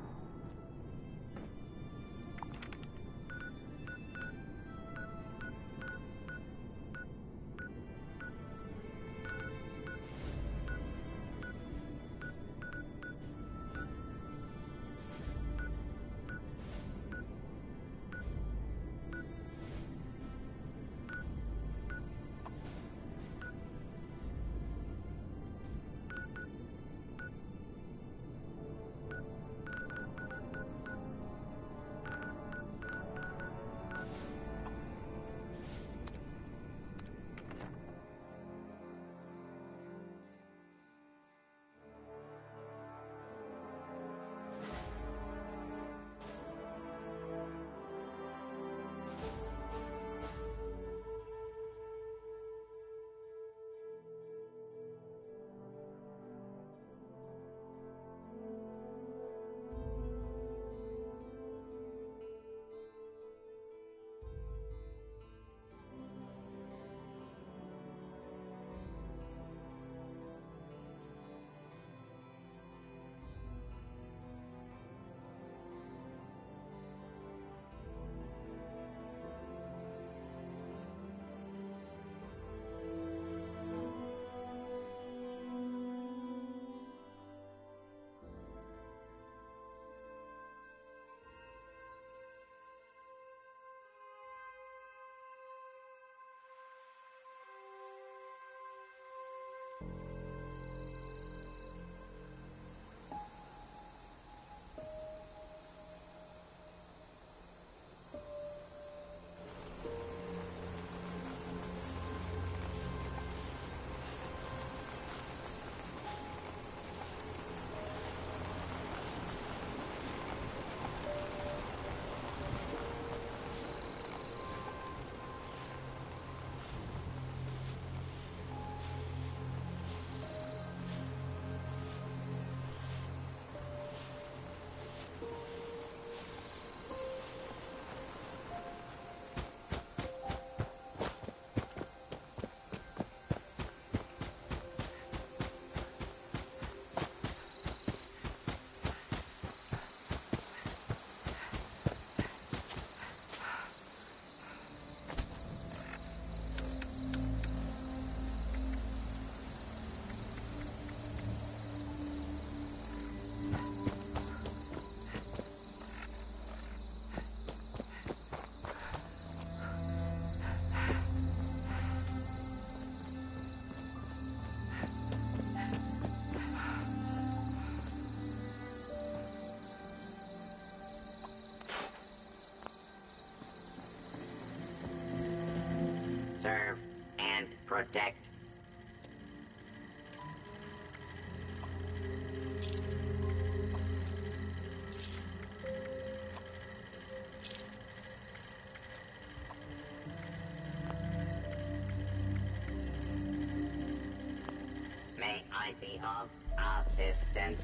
protect. May I be of assistance?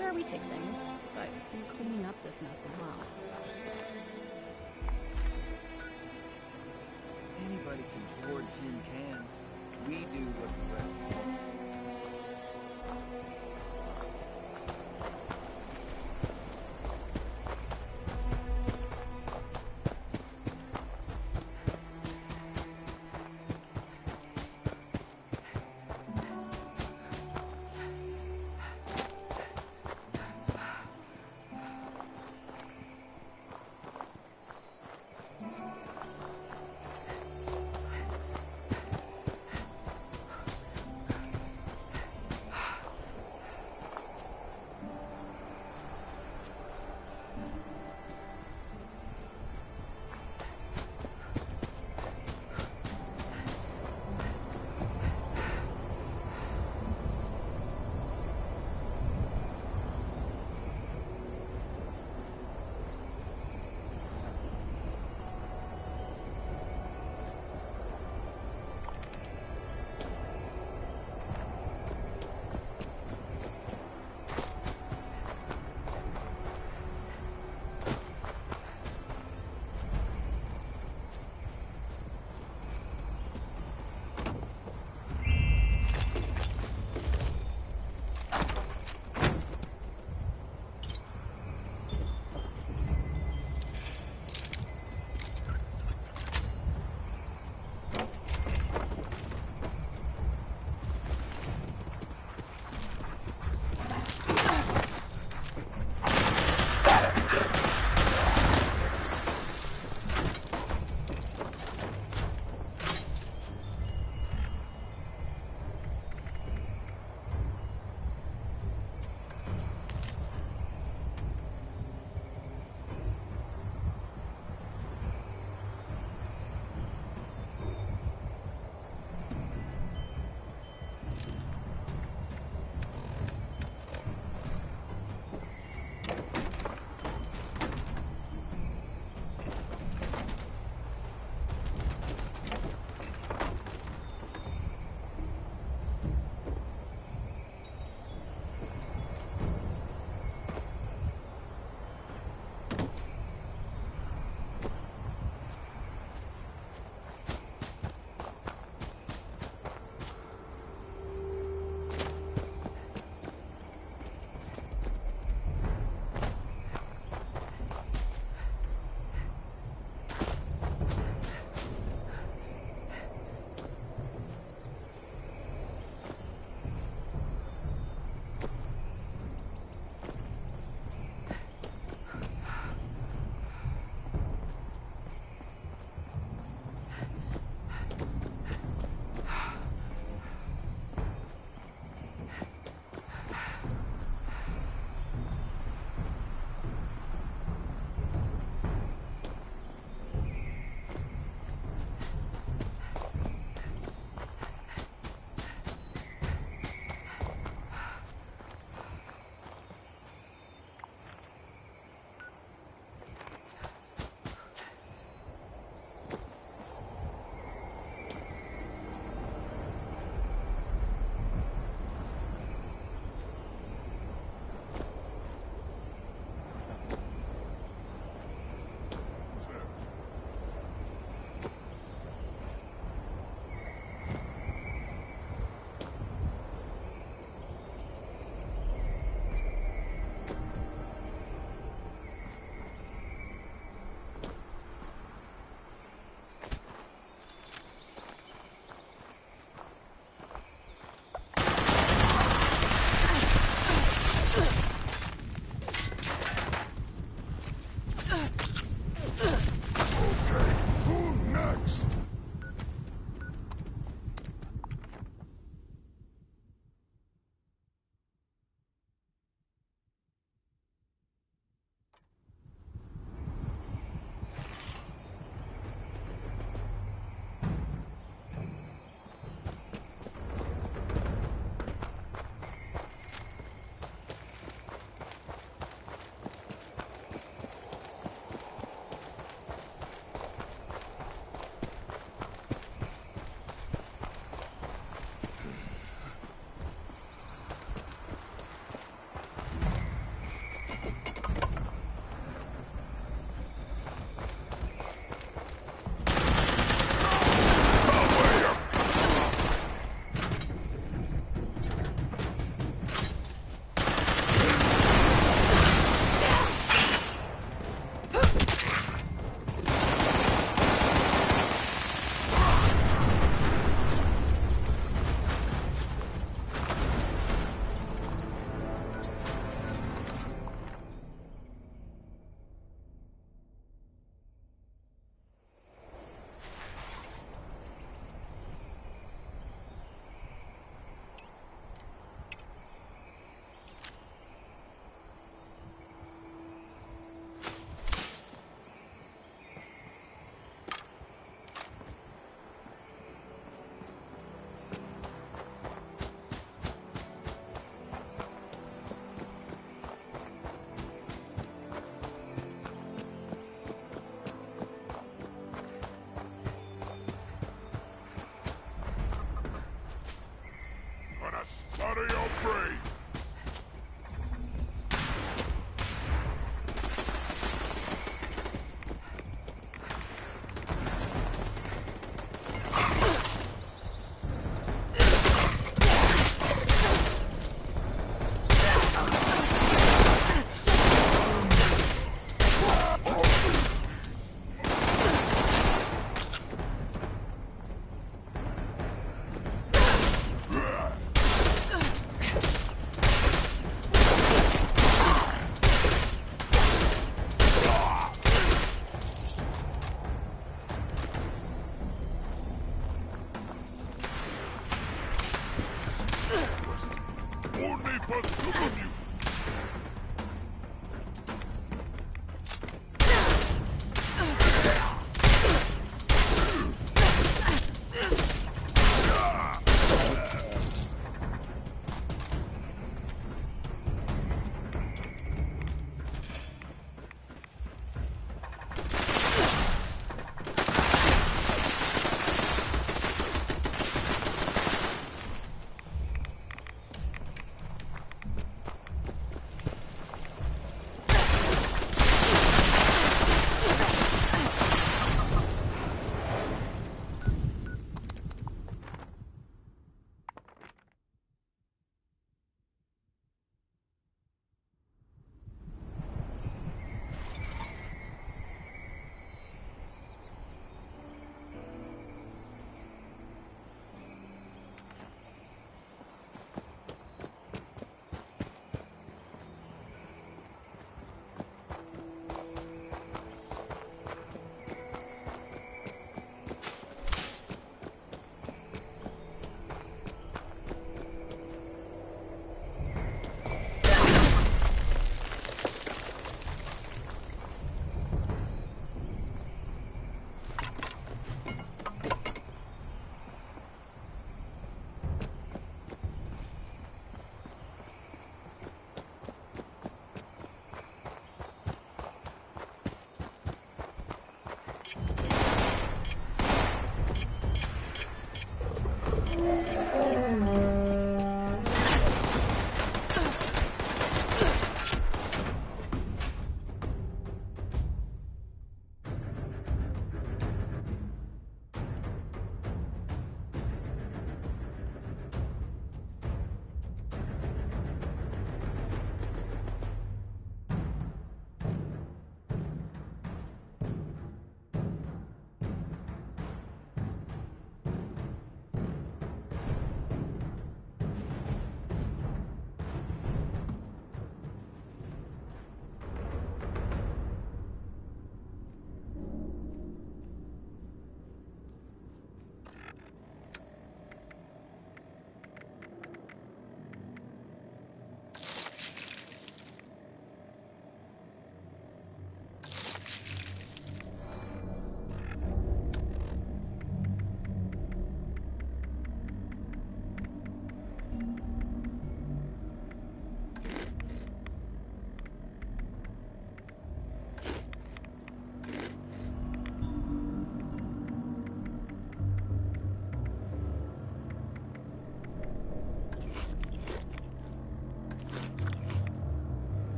Sure, we take things, but we're cleaning up this mess as well. Anybody can hoard tin cans. We do what the rest won't.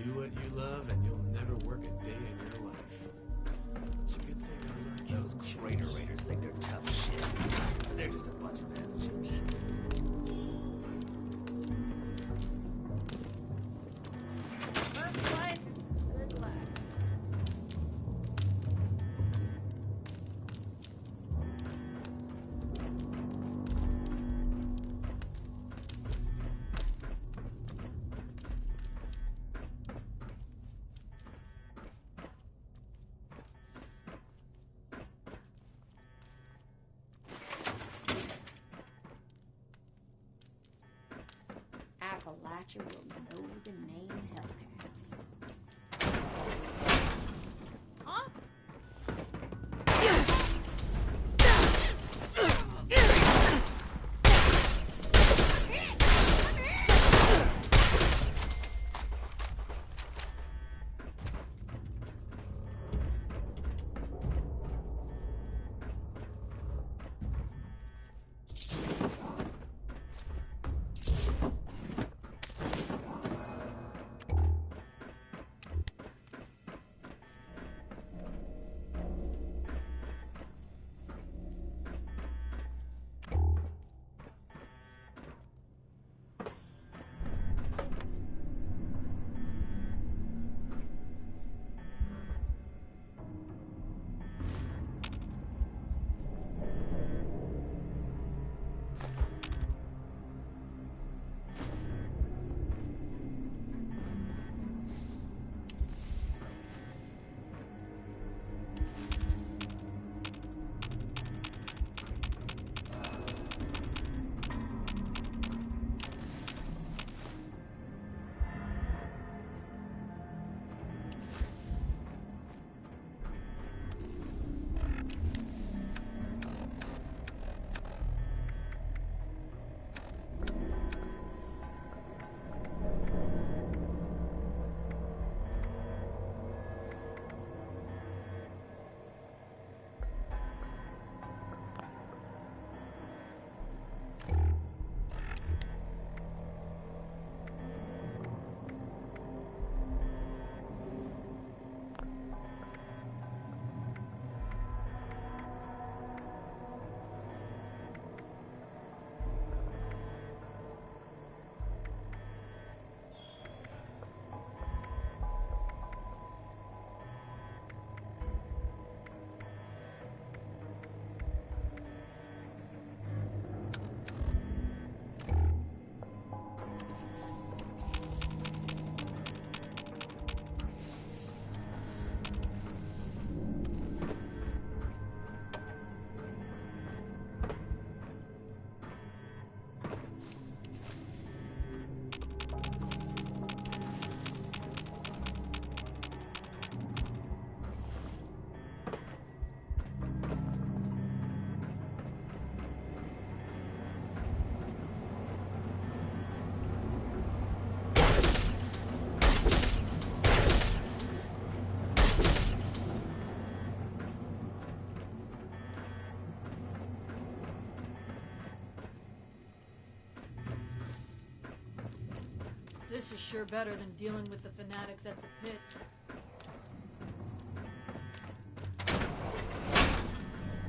Do what you love and you'll never work a day in your life. It's a good thing I learned Those Crater Raiders think they're tough shit. They're just a bunch of amateurs. Work life is good life. Appalachia will know the name Hellcats. Huh? This is sure better than dealing with the fanatics at the pit.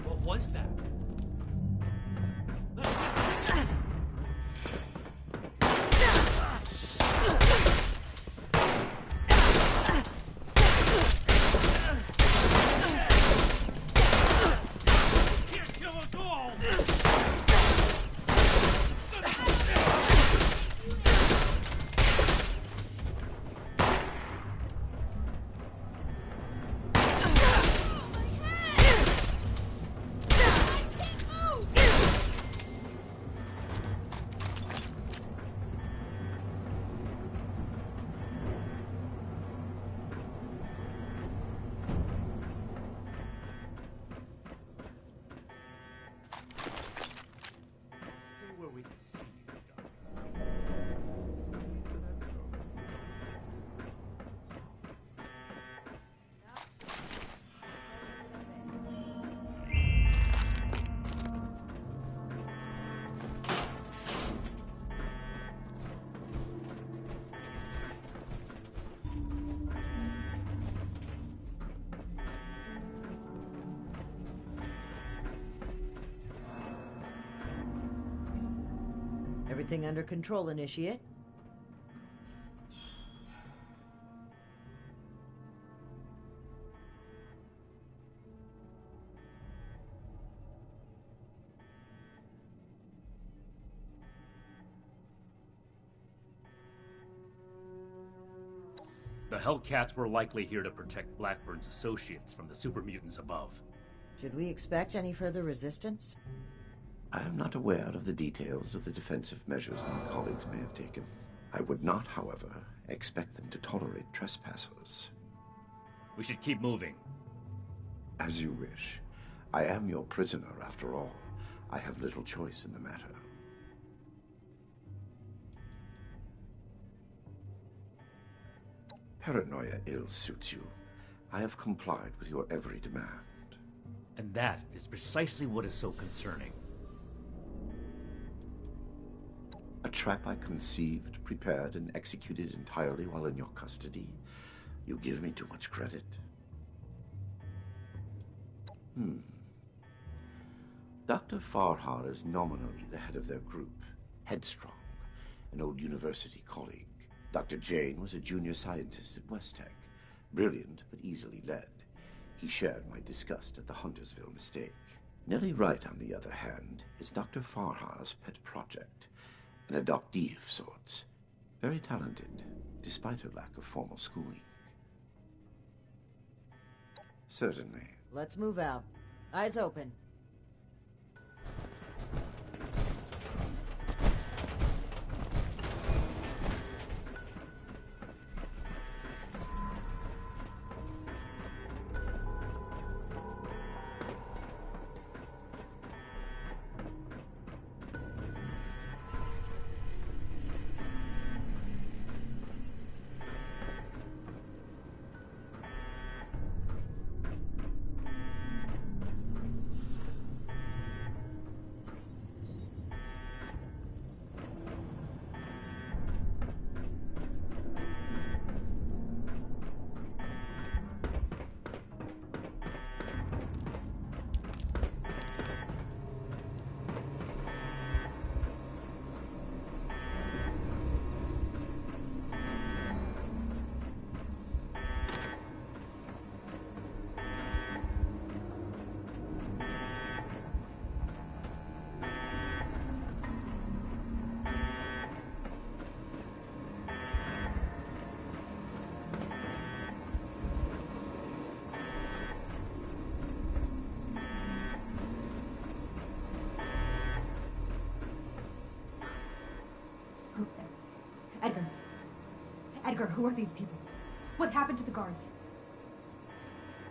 What was that? Everything under control, Initiate? The Hellcats were likely here to protect Blackburn's associates from the super mutants above. Should we expect any further resistance? I am not aware of the details of the defensive measures my colleagues may have taken. I would not, however, expect them to tolerate trespassers. We should keep moving. As you wish. I am your prisoner, after all. I have little choice in the matter. Paranoia ill suits you. I have complied with your every demand. And that is precisely what is so concerning. A trap I conceived, prepared, and executed entirely while in your custody? You give me too much credit. Dr. Farhar is nominally the head of their group, Headstrong, an old university colleague. Dr. Jane was a junior scientist at Westtech, brilliant but easily led. He shared my disgust at the Huntersville mistake. Nellie Wright, on the other hand, is Dr. Farhar's pet project, an adoptee of sorts. Very talented, despite her lack of formal schooling. Certainly. Let's move out. Eyes open. Edgar, who are these people? What happened to the guards?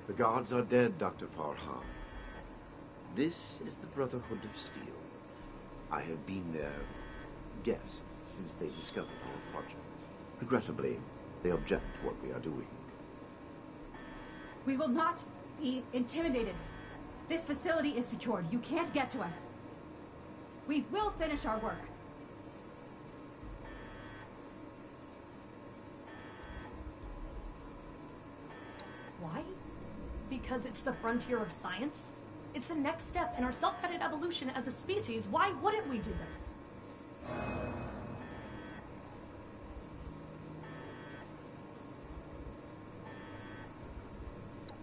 The guards are dead, Dr. Farhar. This is the Brotherhood of Steel. I have been their guest since they discovered our project. Regrettably, they object to what we are doing. We will not be intimidated. This facility is secured. You can't get to us. We will finish our work. Why? Because it's the frontier of science? It's the next step in our self-guided evolution as a species. Why wouldn't we do this?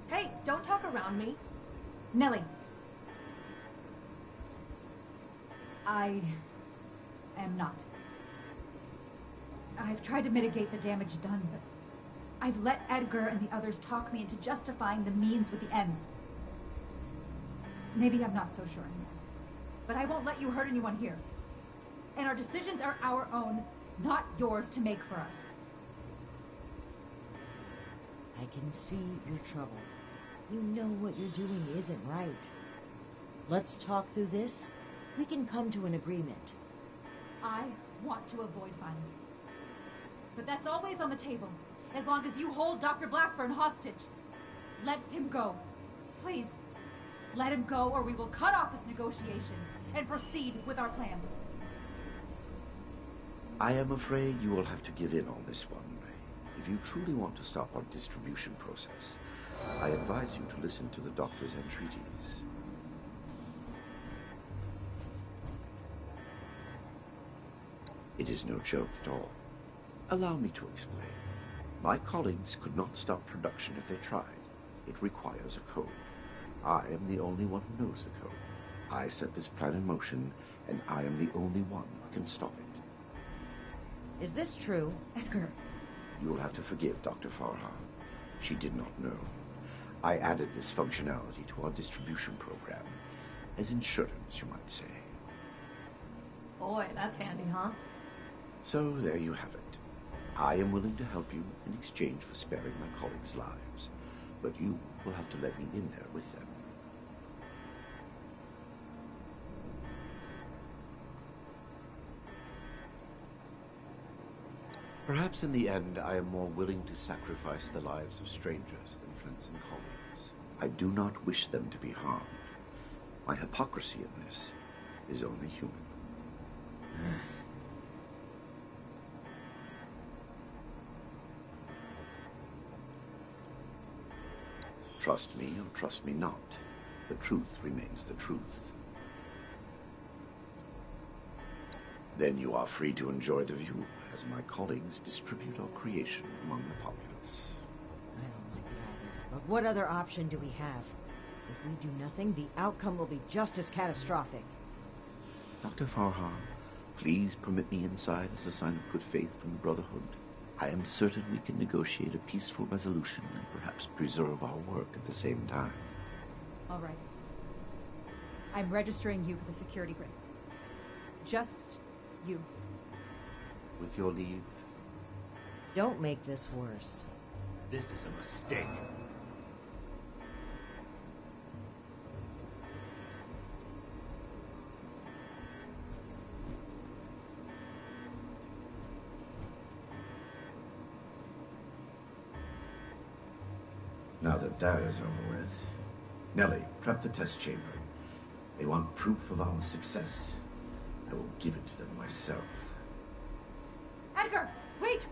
Hey, don't talk around me. Nellie. I am not. I've tried to mitigate the damage done, but I've let Edgar and the others talk me into justifying the means with the ends. Maybe I'm not so sure anymore. But I won't let you hurt anyone here. And our decisions are our own, not yours to make for us. I can see you're troubled. You know what you're doing isn't right. Let's talk through this. We can come to an agreement. I want to avoid violence. But that's always on the table, as long as you hold Dr. Blackburn hostage. Let him go. Please, let him go, or we will cut off this negotiation and proceed with our plans. I am afraid you will have to give in on this one. If you truly want to stop our distribution process, I advise you to listen to the doctor's entreaties. It is no joke at all. Allow me to explain. My colleagues could not stop production if they tried. It requires a code. I am the only one who knows the code. I set this plan in motion, and I am the only one who can stop it. Is this true? Edgar. You will have to forgive Dr. Farha. She did not know. I added this functionality to our distribution program. As insurance, you might say. Boy, that's handy, huh? So there you have it. I am willing to help you in exchange for sparing my colleagues' lives. But you will have to let me in there with them. Perhaps in the end, I am more willing to sacrifice the lives of strangers than friends and colleagues. I do not wish them to be harmed. My hypocrisy in this is only human. Trust me or trust me not, the truth remains the truth. Then you are free to enjoy the view as my colleagues distribute our creation among the populace. I don't like it either. But what other option do we have? If we do nothing, the outcome will be just as catastrophic. Dr. Farha, please permit me inside as a sign of good faith from the Brotherhood. I am certain we can negotiate a peaceful resolution and perhaps preserve our work at the same time. All right. I'm registering you for the security grid. Just you. With your leave. Don't make this worse. This is a mistake. Now that is over with. Nellie, prep the test chamber. They want proof of our success. I will give it to them myself. Edgar, wait!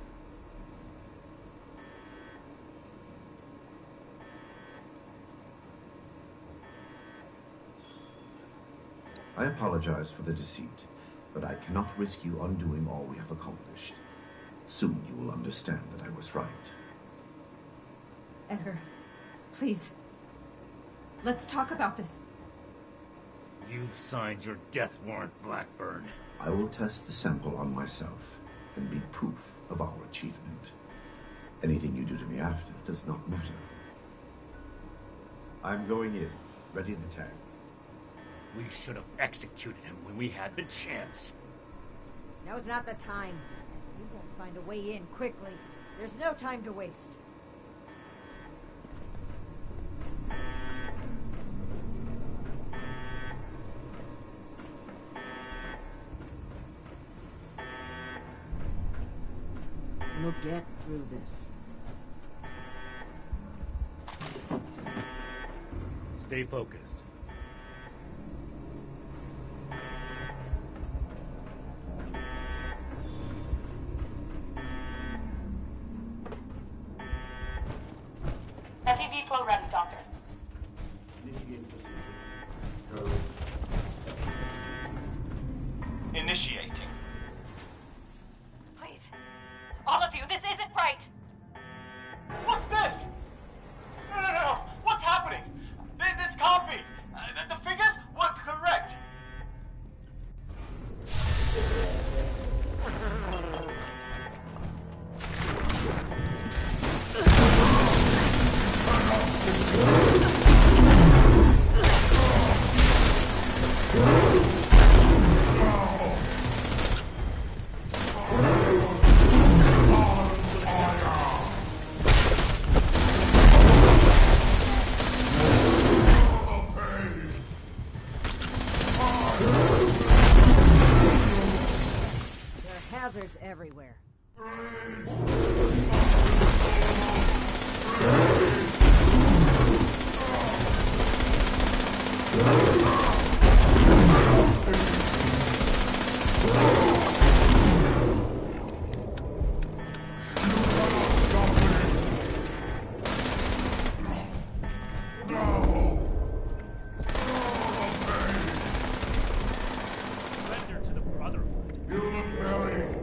I apologize for the deceit, but I cannot risk you undoing all we have accomplished. Soon you will understand that I was right. Edgar, please. Let's talk about this. You've signed your death warrant, Blackburn. I will test the sample on myself and be proof of our achievement. Anything you do to me after does not matter. I'm going in. Ready the tag. We should have executed him when we had the chance. Now's not the time. You won't find a way in quickly. There's no time to waste. We'll get through this. Stay focused. FEV flow ready, Doctor. Initiating. Please. All of you, this isn't right! What's this? No. What's happening? This can't be. The figures were correct. There are hazards everywhere. Surrender to the Brotherhood. Kill the belly.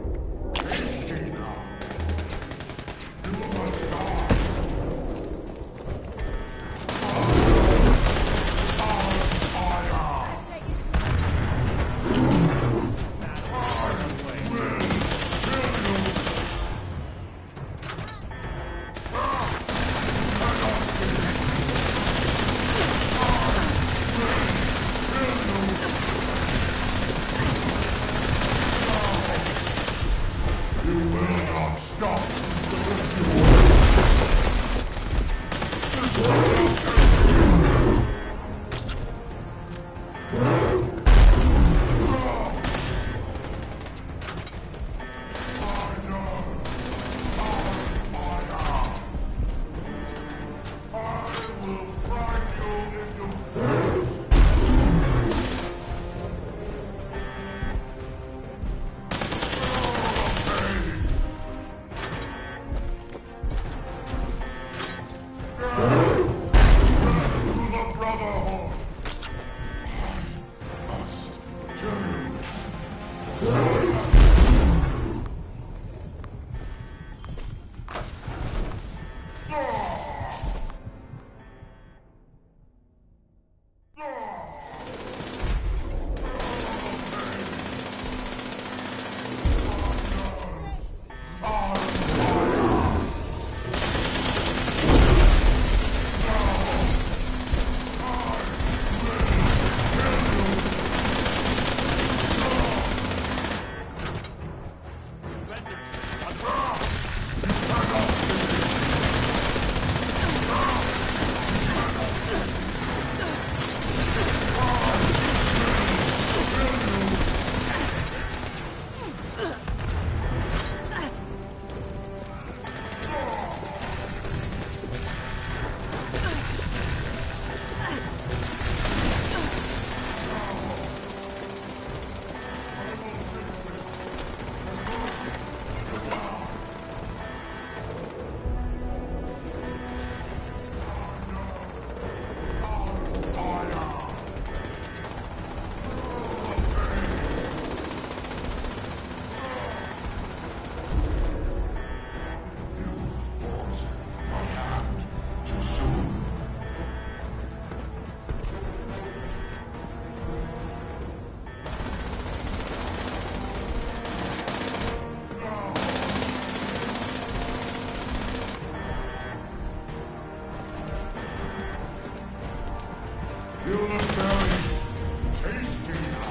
You look very tasty now.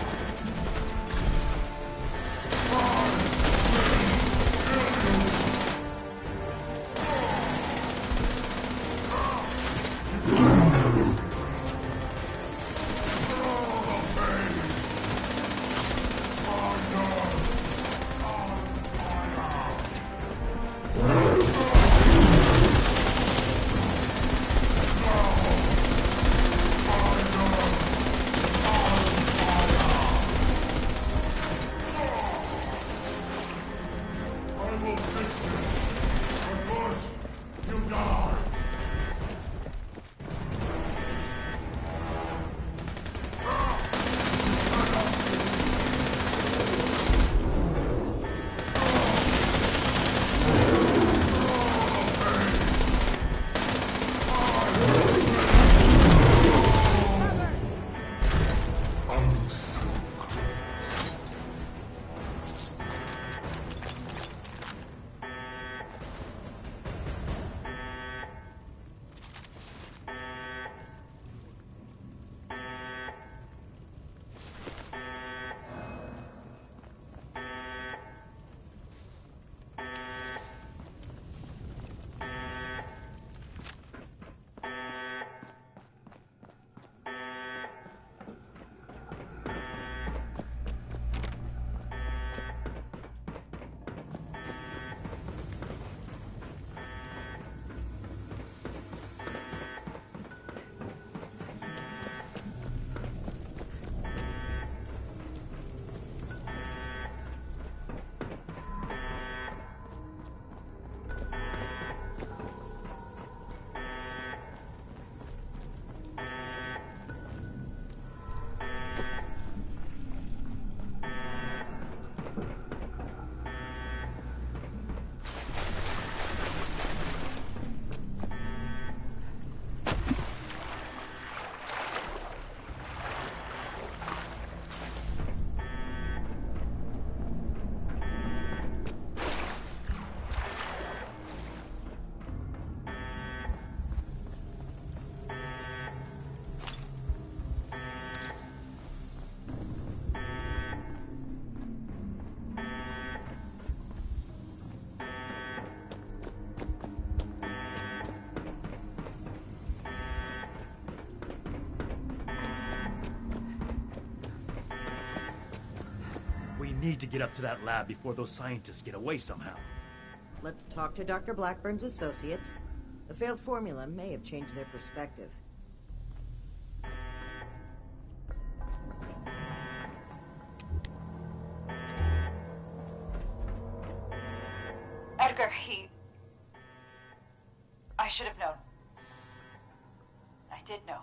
We need to get up to that lab before those scientists get away somehow. Let's talk to Dr. Blackburn's associates. The failed formula may have changed their perspective. Edgar, I should have known. I did know.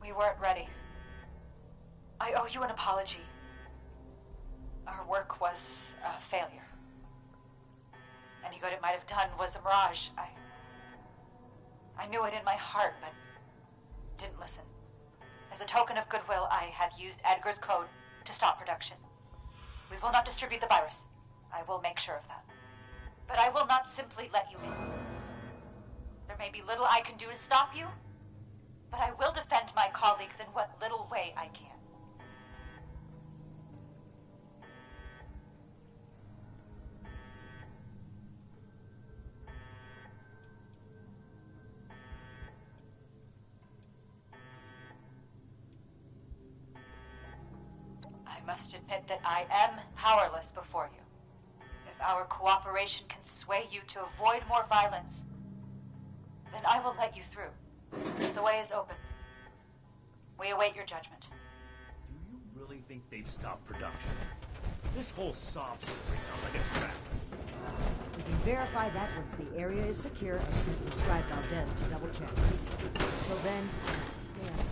We weren't ready. I owe you an apology. Our work was a failure. Any good it might have done was a mirage. I knew it in my heart, but didn't listen. As a token of goodwill, I have used Edgar's code to stop production. We will not distribute the virus. I will make sure of that. But I will not simply let you in. There may be little I can do to stop you, but I will defend my colleagues in what little way I can. I must admit that I am powerless before you. If our cooperation can sway you to avoid more violence, then I will let you through. The way is open. We await your judgment. Do you really think they've stopped production? This whole sob story sounds like a trap. We can verify that once the area is secure and simply Scribe Valdez to double check. Until then, stay on.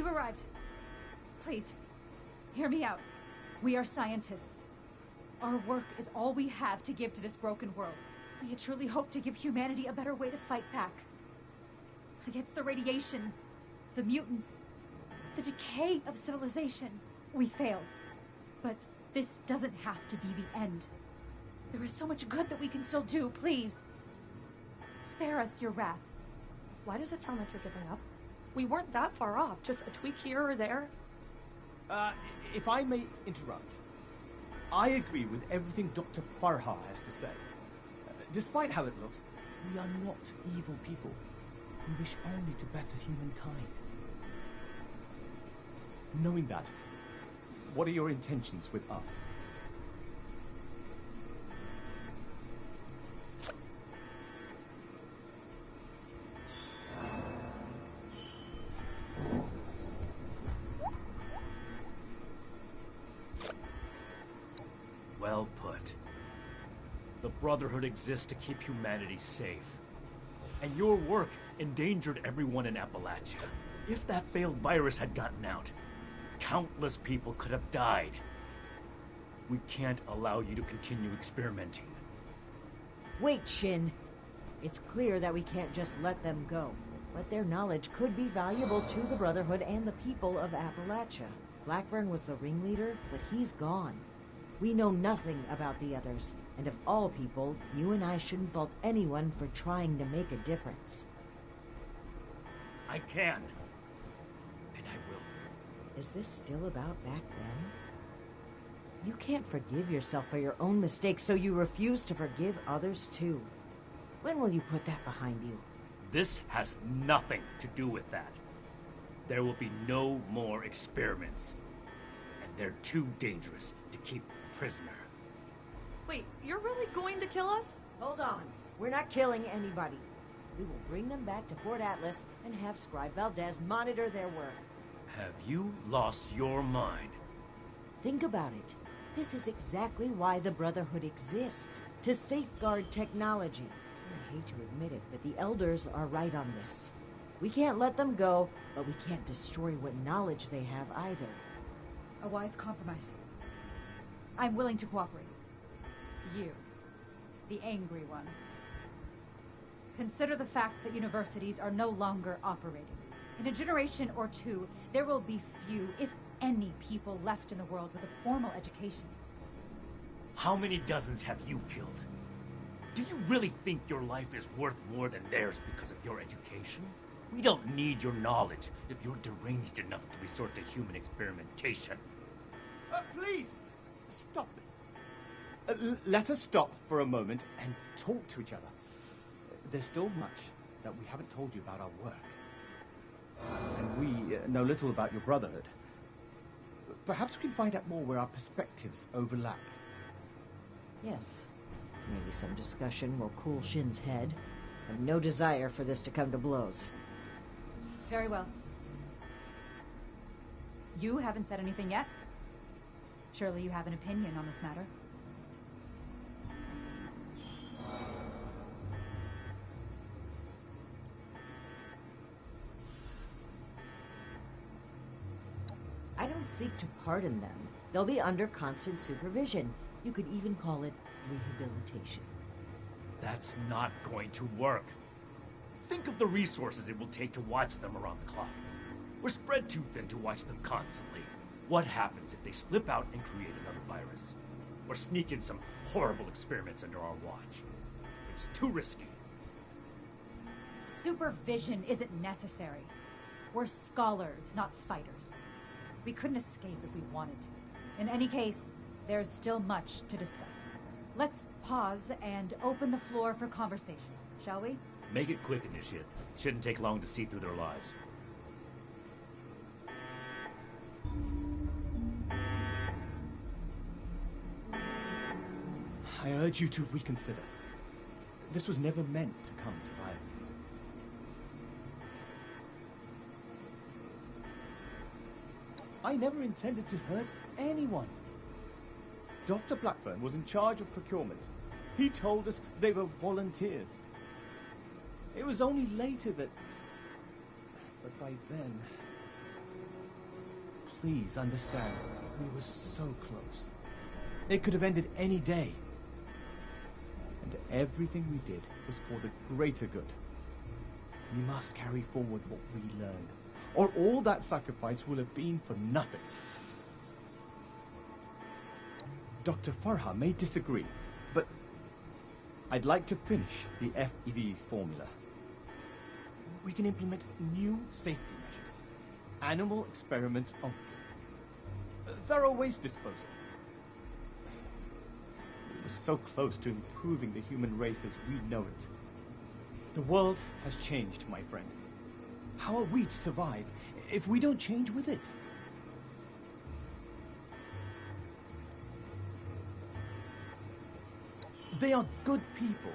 arrived. Please, hear me out. We are scientists. Our work is all we have to give to this broken world. We truly hope to give humanity a better way to fight back. Against the radiation, the mutants, the decay of civilization. We failed. But this doesn't have to be the end. There is so much good that we can still do, please. Spare us your wrath. Why does it sound like you're giving up? We weren't that far off, just a tweak here or there. If I may interrupt, I agree with everything Dr. Farha has to say. Despite how it looks, we are not evil people. We wish only to better humankind. Knowing that, what are your intentions with us? Well put. The Brotherhood exists to keep humanity safe. And your work endangered everyone in Appalachia. If that failed virus had gotten out, countless people could have died. We can't allow you to continue experimenting. Wait, Shin. It's clear that we can't just let them go. But their knowledge could be valuable to the Brotherhood and the people of Appalachia. Blackburn was the ringleader, but he's gone. We know nothing about the others, and of all people, you and I shouldn't fault anyone for trying to make a difference. I can. And I will. Is this still about back then? You can't forgive yourself for your own mistakes, so you refuse to forgive others too. When will you put that behind you? This has nothing to do with that. There will be no more experiments. And they're too dangerous to keep prisoner. Wait, you're really going to kill us? Hold on. We're not killing anybody. We will bring them back to Fort Atlas and have Scribe Valdez monitor their work. Have you lost your mind? Think about it. This is exactly why the Brotherhood exists. To safeguard technology. I hate to admit it, but the Elders are right on this. We can't let them go, but we can't destroy what knowledge they have either. A wise compromise. I'm willing to cooperate. You, the angry one. Consider the fact that universities are no longer operating. In a generation or two, there will be few, if any, people left in the world with a formal education. How many dozens have you killed? Do you really think your life is worth more than theirs because of your education? We don't need your knowledge if you're deranged enough to resort to human experimentation. Please, stop this. Let us stop for a moment and talk to each other. There's still much that we haven't told you about our work. And we know little about your Brotherhood. Perhaps we can find out more where our perspectives overlap. Yes. Maybe some discussion will cool Shin's head. I have no desire for this to come to blows. Very well. You haven't said anything yet? Surely you have an opinion on this matter. I don't seek to pardon them. They'll be under constant supervision. You could even call it rehabilitation. That's not going to work. Think of the resources it will take to watch them around the clock. We're spread too thin to watch them constantly. What happens if they slip out and create another virus? Or sneak in some horrible experiments under our watch? It's too risky. Supervision isn't necessary. We're scholars, not fighters. We couldn't escape if we wanted to. In any case, there's still much to discuss. Let's pause and open the floor for conversation, shall we? Make it quick, Initiate. Shouldn't take long to see through their lies. I urge you to reconsider. This was never meant to come to violence. I never intended to hurt anyone. Dr. Blackburn was in charge of procurement. He told us they were volunteers. It was only later that... But by then... Please understand, we were so close. It could have ended any day. And everything we did was for the greater good. We must carry forward what we learned, or all that sacrifice will have been for nothing. Dr. Farha may disagree, but I'd like to finish the FEV formula. We can implement new safety measures, animal experiments only, thorough waste disposal. We were so close to improving the human race as we know it. The world has changed, my friend. How are we to survive if we don't change with it? They are good people.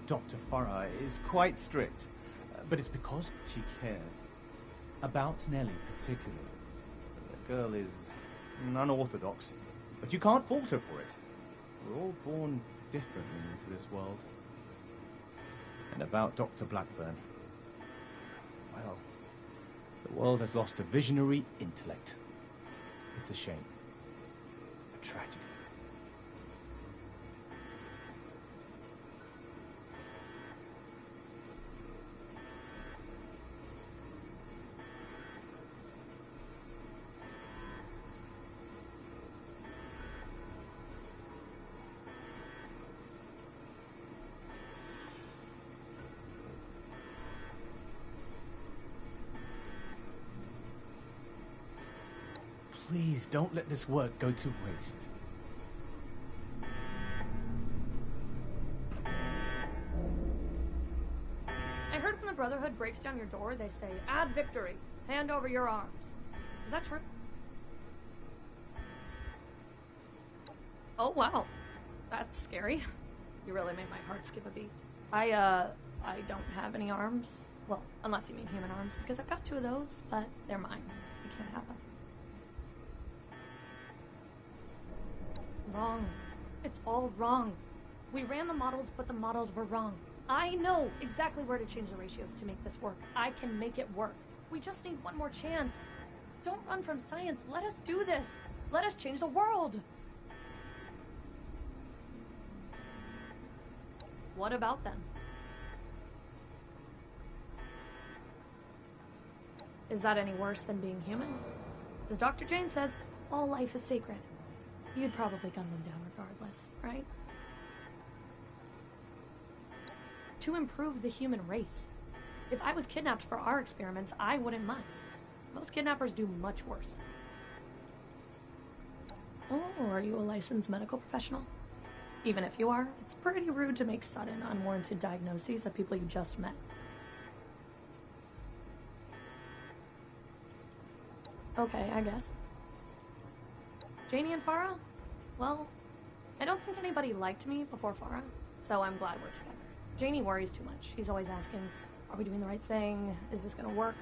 Dr. Farah is quite strict, but it's because she cares. About Nellie particularly. The girl is unorthodox, but you can't fault her for it. We're all born differently into this world. And about Dr. Blackburn, well, the world has lost a visionary intellect. It's a shame. A tragedy. Please don't let this work go to waste. I heard when the Brotherhood breaks down your door, they say, "Add victory. Hand over your arms." Is that true? Oh, wow. That's scary. You really made my heart skip a beat. I don't have any arms. Well, unless you mean human arms, because I've got 2 of those, but they're mine. You can't have them. Wrong. It's all wrong. We ran the models, but the models were wrong. I know exactly where to change the ratios to make this work. I can make it work. We just need one more chance. Don't run from science. Let us do this. Let us change the world. What about them? Is that any worse than being human? As Dr. Jane says, all life is sacred. You'd probably gun them down regardless, right? To improve the human race. If I was kidnapped for our experiments, I wouldn't mind. Most kidnappers do much worse. Oh, are you a licensed medical professional? Even if you are, it's pretty rude to make sudden, unwarranted diagnoses of people you just met. Okay, I guess. Janie and Farah? Well, I don't think anybody liked me before Farah, so I'm glad we're together. Janie worries too much. He's always asking, are we doing the right thing? Is this gonna work?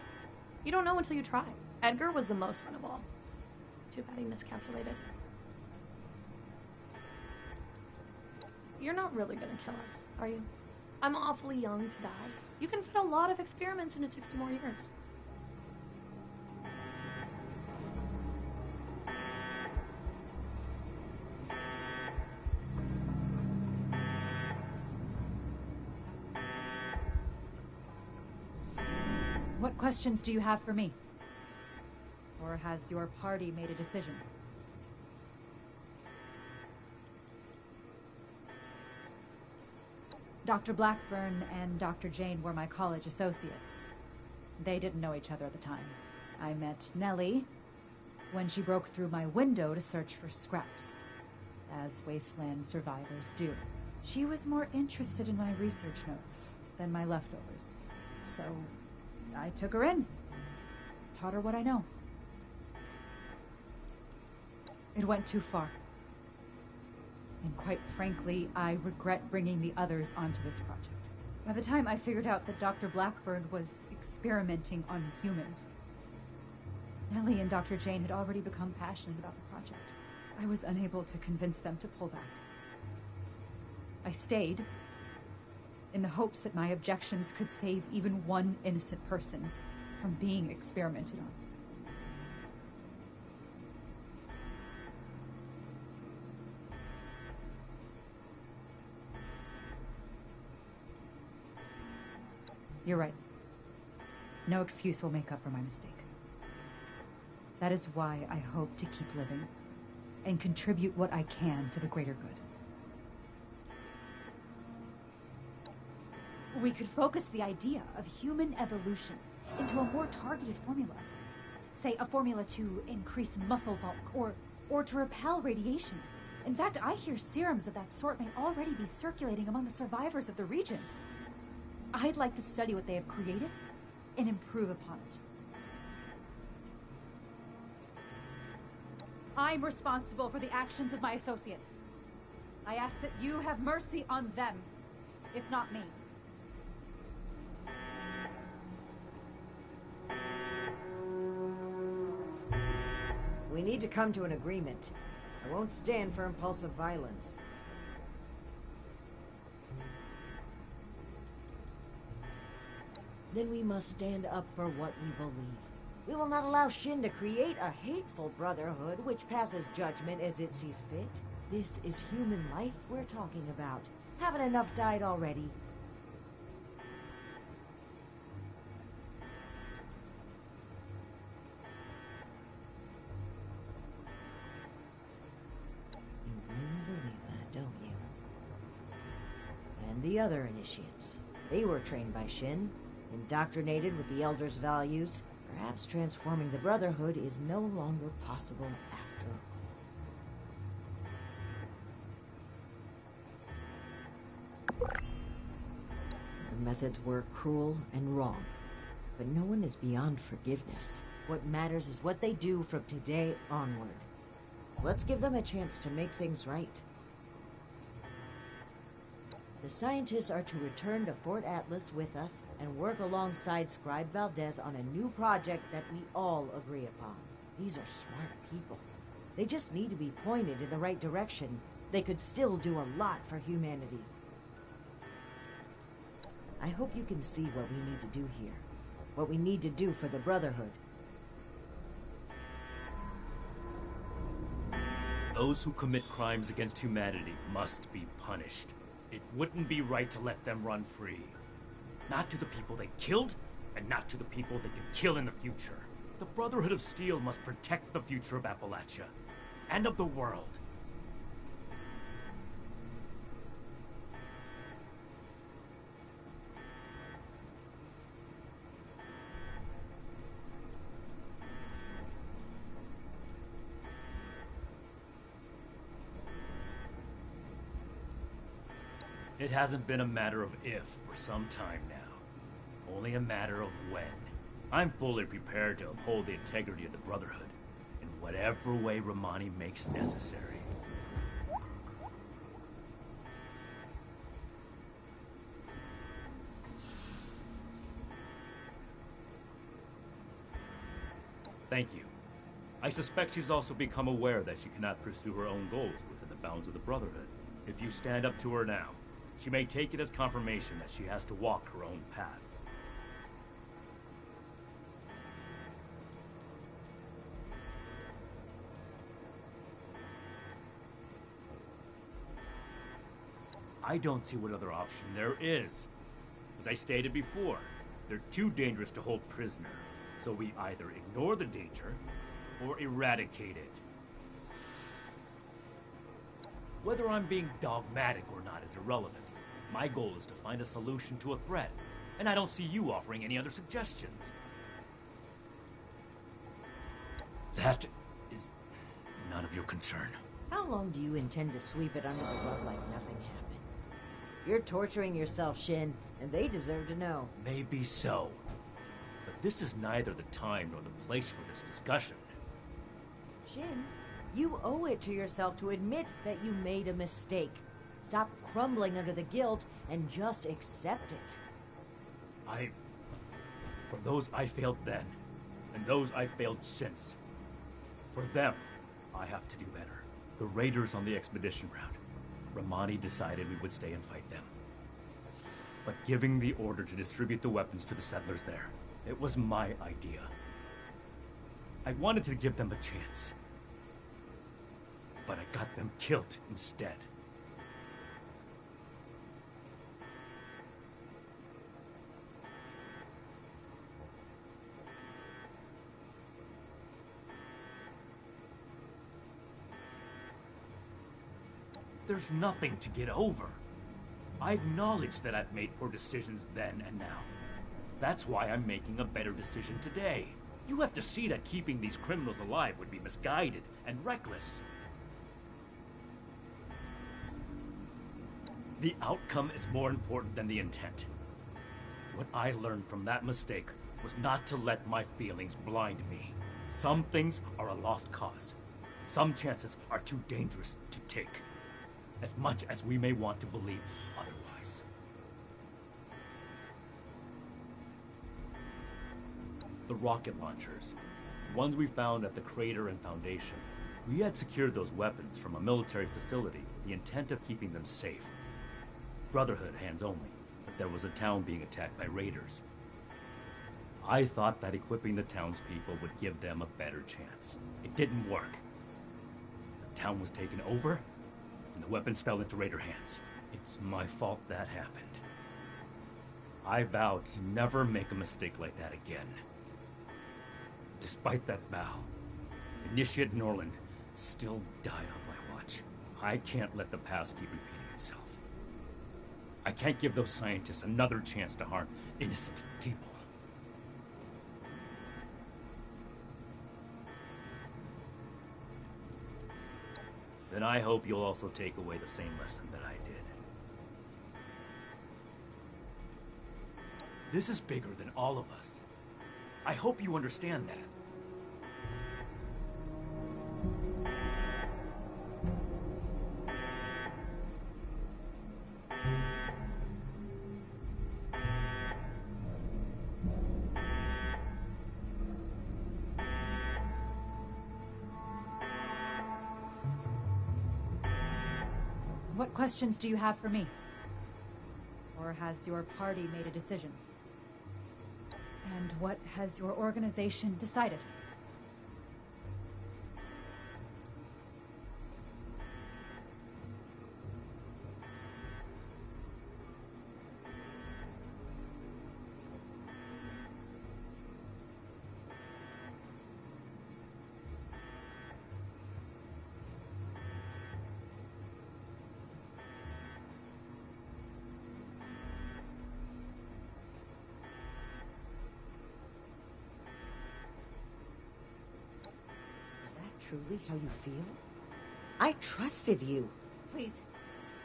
You don't know until you try. Edgar was the most fun of all. Too bad he miscalculated. You're not really gonna kill us, are you? I'm awfully young to die. You can fit a lot of experiments into 60 more years. What questions do you have for me? Or has your party made a decision? Dr. Blackburn and Dr. Jane were my college associates. They didn't know each other at the time. I met Nellie when she broke through my window to search for scraps, as wasteland survivors do. She was more interested in my research notes than my leftovers, so I took her in, taught her what I know. It went too far. And quite frankly, I regret bringing the others onto this project. By the time I figured out that Dr. Blackburn was experimenting on humans, Nellie and Dr. Jane had already become passionate about the project. I was unable to convince them to pull back. I stayed in the hopes that my objections could save even one innocent person from being experimented on. You're right. No excuse will make up for my mistake. That is why I hope to keep living and contribute what I can to the greater good. We could focus the idea of human evolution into a more targeted formula. Say, a formula to increase muscle bulk or to repel radiation. In fact, I hear serums of that sort may already be circulating among the survivors of the region. I'd like to study what they have created and improve upon it. I'm responsible for the actions of my associates. I ask that you have mercy on them, if not me. We need to come to an agreement. I won't stand for impulsive violence. Then we must stand up for what we believe. We will not allow Shin to create a hateful brotherhood which passes judgment as it sees fit. This is human life we're talking about. Haven't enough died already? You really believe that, don't you? And the other initiates. They were trained by Shin, indoctrinated with the Elder's values. Perhaps transforming the Brotherhood is no longer possible after all. The methods were cruel and wrong, but no one is beyond forgiveness. What matters is what they do from today onward. Let's give them a chance to make things right. The scientists are to return to Fort Atlas with us and work alongside Scribe Valdez on a new project that we all agree upon. These are smart people. They just need to be pointed in the right direction. They could still do a lot for humanity. I hope you can see what we need to do here. What we need to do for the Brotherhood. Those who commit crimes against humanity must be punished. It wouldn't be right to let them run free. Not to the people they killed, and not to the people they can kill in the future. The Brotherhood of Steel must protect the future of Appalachia, and of the world. It hasn't been a matter of if for some time now. Only a matter of when. I'm fully prepared to uphold the integrity of the Brotherhood in whatever way Romani makes necessary. Thank you. I suspect she's also become aware that she cannot pursue her own goals within the bounds of the Brotherhood. If you stand up to her now, she may take it as confirmation that she has to walk her own path. I don't see what other option there is. As I stated before, they're too dangerous to hold prisoner, so we either ignore the danger or eradicate it. Whether I'm being dogmatic or not is irrelevant. My goal is to find a solution to a threat, and I don't see you offering any other suggestions. That is none of your concern. How long do you intend to sweep it under the rug like nothing happened? You're torturing yourself, Shin, and they deserve to know. Maybe so. But this is neither the time nor the place for this discussion. Shin, you owe it to yourself to admit that you made a mistake. Stop crumbling under the guilt and just accept it. For those I failed then, and those I failed since, for them, I have to do better. The raiders on the expedition route, Romani decided we would stay and fight them. But giving the order to distribute the weapons to the settlers there, it was my idea. I wanted to give them a chance. But I got them killed instead. There's nothing to get over. I acknowledge that I've made poor decisions then and now. That's why I'm making a better decision today. You have to see that keeping these criminals alive would be misguided and reckless. The outcome is more important than the intent. What I learned from that mistake was not to let my feelings blind me. Some things are a lost cause. Some chances are too dangerous to take, as much as we may want to believe otherwise. The rocket launchers, the ones we found at the crater and Foundation, we had secured those weapons from a military facility with the intent of keeping them safe. Brotherhood hands only, but there was a town being attacked by raiders. I thought that equipping the townspeople would give them a better chance. It didn't work. The town was taken over, and the weapons fell into raider hands. It's my fault that happened. I vowed to never make a mistake like that again. Despite that vow, Initiate Norland still died on my watch. I can't let the past keep repeating itself. I can't give those scientists another chance to harm innocent people. Then I hope you'll also take away the same lesson that I did. This is bigger than all of us. I hope you understand that. What questions do you have for me? Or has your party made a decision? And what has your organization decided? Truly how you feel? I trusted you. Please,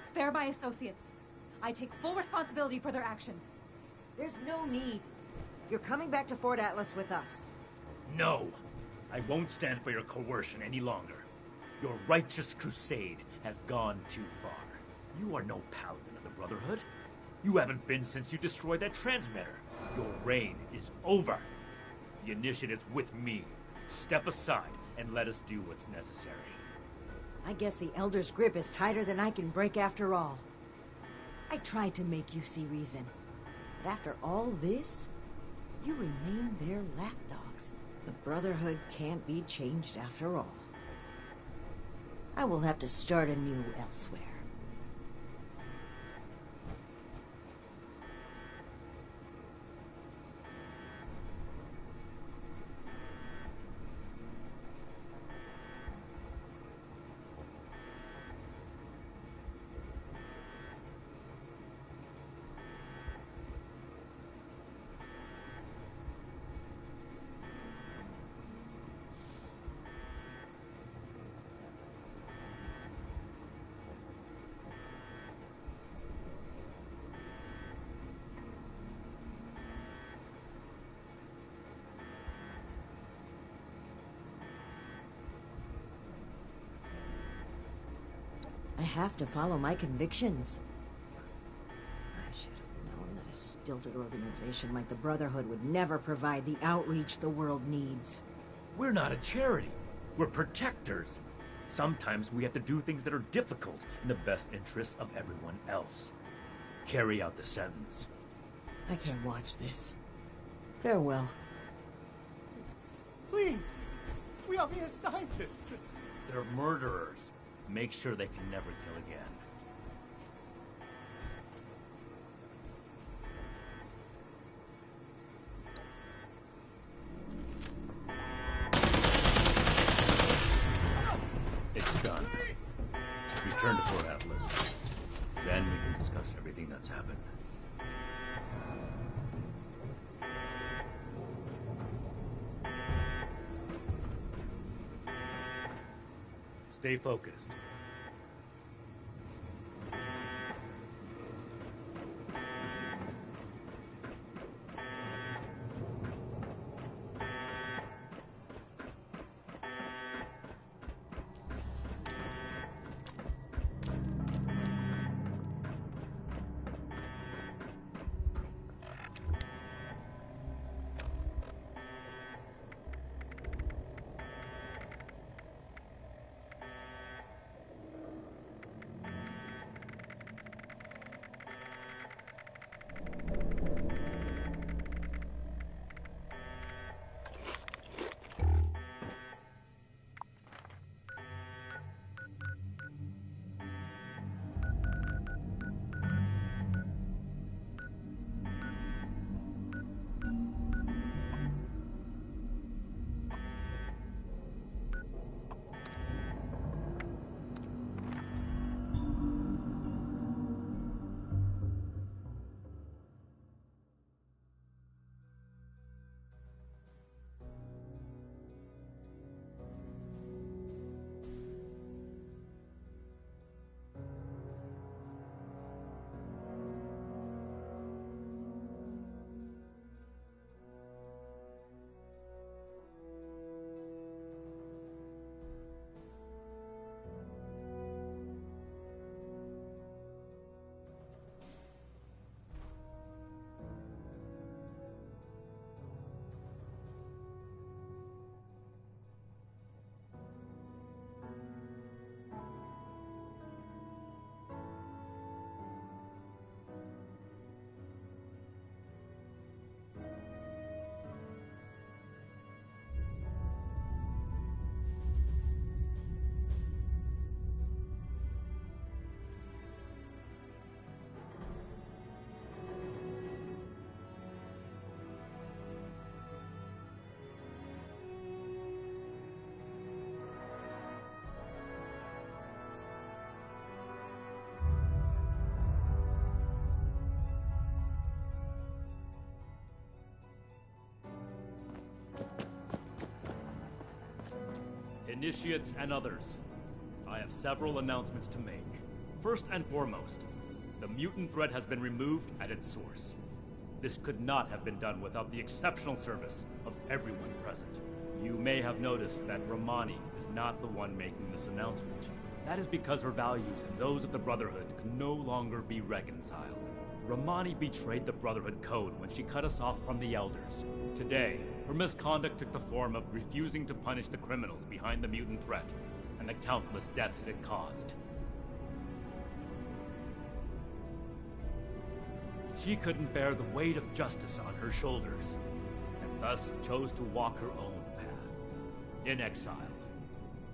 spare my associates. I take full responsibility for their actions. There's no need. You're coming back to Fort Atlas with us. No! I won't stand for your coercion any longer. Your righteous crusade has gone too far. You are no paladin of the Brotherhood. You haven't been since you destroyed that transmitter. Your reign is over. The initiative's with me. Step aside and let us do what's necessary. I guess the Elder's grip is tighter than I can break after all. I tried to make you see reason. But after all this, you remain their lapdogs. The Brotherhood can't be changed after all. I will have to start anew elsewhere. I have to follow my convictions. I should have known that a stilted organization like the Brotherhood would never provide the outreach the world needs. We're not a charity. We're protectors. Sometimes we have to do things that are difficult in the best interest of everyone else. Carry out the sentence. I can't watch this. Farewell. Please! We are mere scientists! They're murderers. Make sure they can never kill again. It's done. Return to Fort Atlas. happen. Stay focused. Initiates and others, I have several announcements to make. First and foremost, the mutant threat has been removed at its source. This could not have been done without the exceptional service of everyone present. You may have noticed that Romani is not the one making this announcement. That is because her values and those of the Brotherhood can no longer be reconciled. Romani betrayed the Brotherhood code when she cut us off from the Elders. Today, her misconduct took the form of refusing to punish the criminals behind the mutant threat and the countless deaths it caused. She couldn't bear the weight of justice on her shoulders, and thus chose to walk her own path, in exile.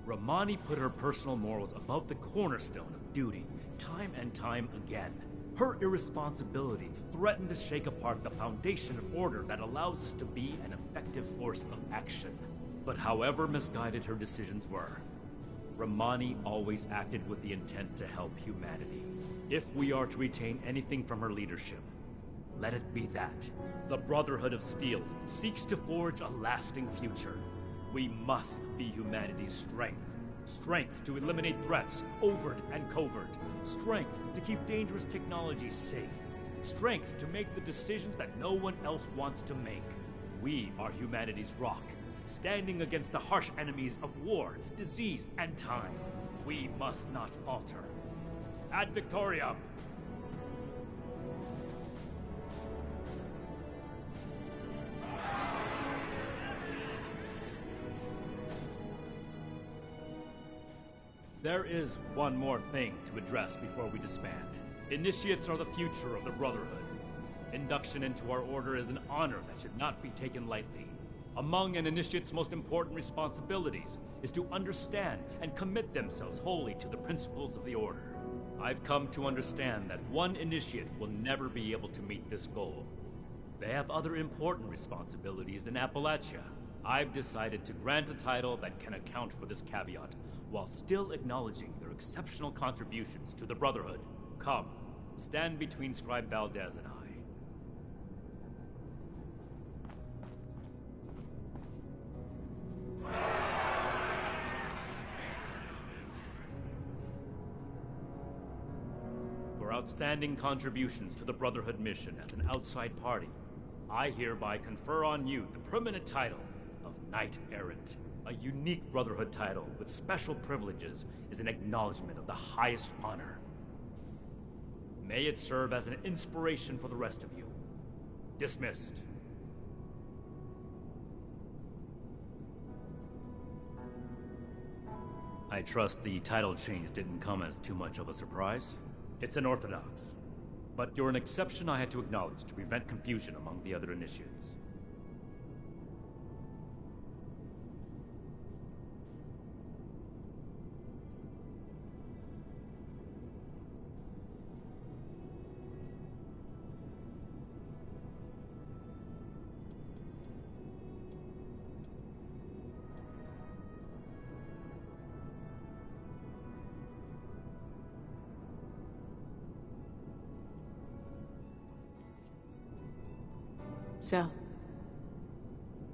Romani put her personal morals above the cornerstone of duty, time and time again. Her irresponsibility threatened to shake apart the foundation of order that allows us to be an effective force of action. But however misguided her decisions were, Romani always acted with the intent to help humanity. If we are to retain anything from her leadership, let it be that. The Brotherhood of Steel seeks to forge a lasting future. We must be humanity's strength. Strength to eliminate threats, overt and covert. Strength to keep dangerous technologies safe. Strength to make the decisions that no one else wants to make. We are humanity's rock, standing against the harsh enemies of war, disease, and time. We must not falter. Ad Victoriam! There is one more thing to address before we disband. Initiates are the future of the Brotherhood. Induction into our order is an honor that should not be taken lightly. Among an initiate's most important responsibilities is to understand and commit themselves wholly to the principles of the order. I've come to understand that one initiate will never be able to meet this goal. They have other important responsibilities in Appalachia. I've decided to grant a title that can account for this caveat, while still acknowledging their exceptional contributions to the Brotherhood. Come, stand between Scribe Valdez and I. For outstanding contributions to the Brotherhood mission as an outside party, I hereby confer on you the permanent title of Knight Errant. A unique Brotherhood title with special privileges is an acknowledgement of the highest honor. May it serve as an inspiration for the rest of you. Dismissed. I trust the title change didn't come as too much of a surprise. It's unorthodox, but you're an exception I had to acknowledge to prevent confusion among the other initiates. So,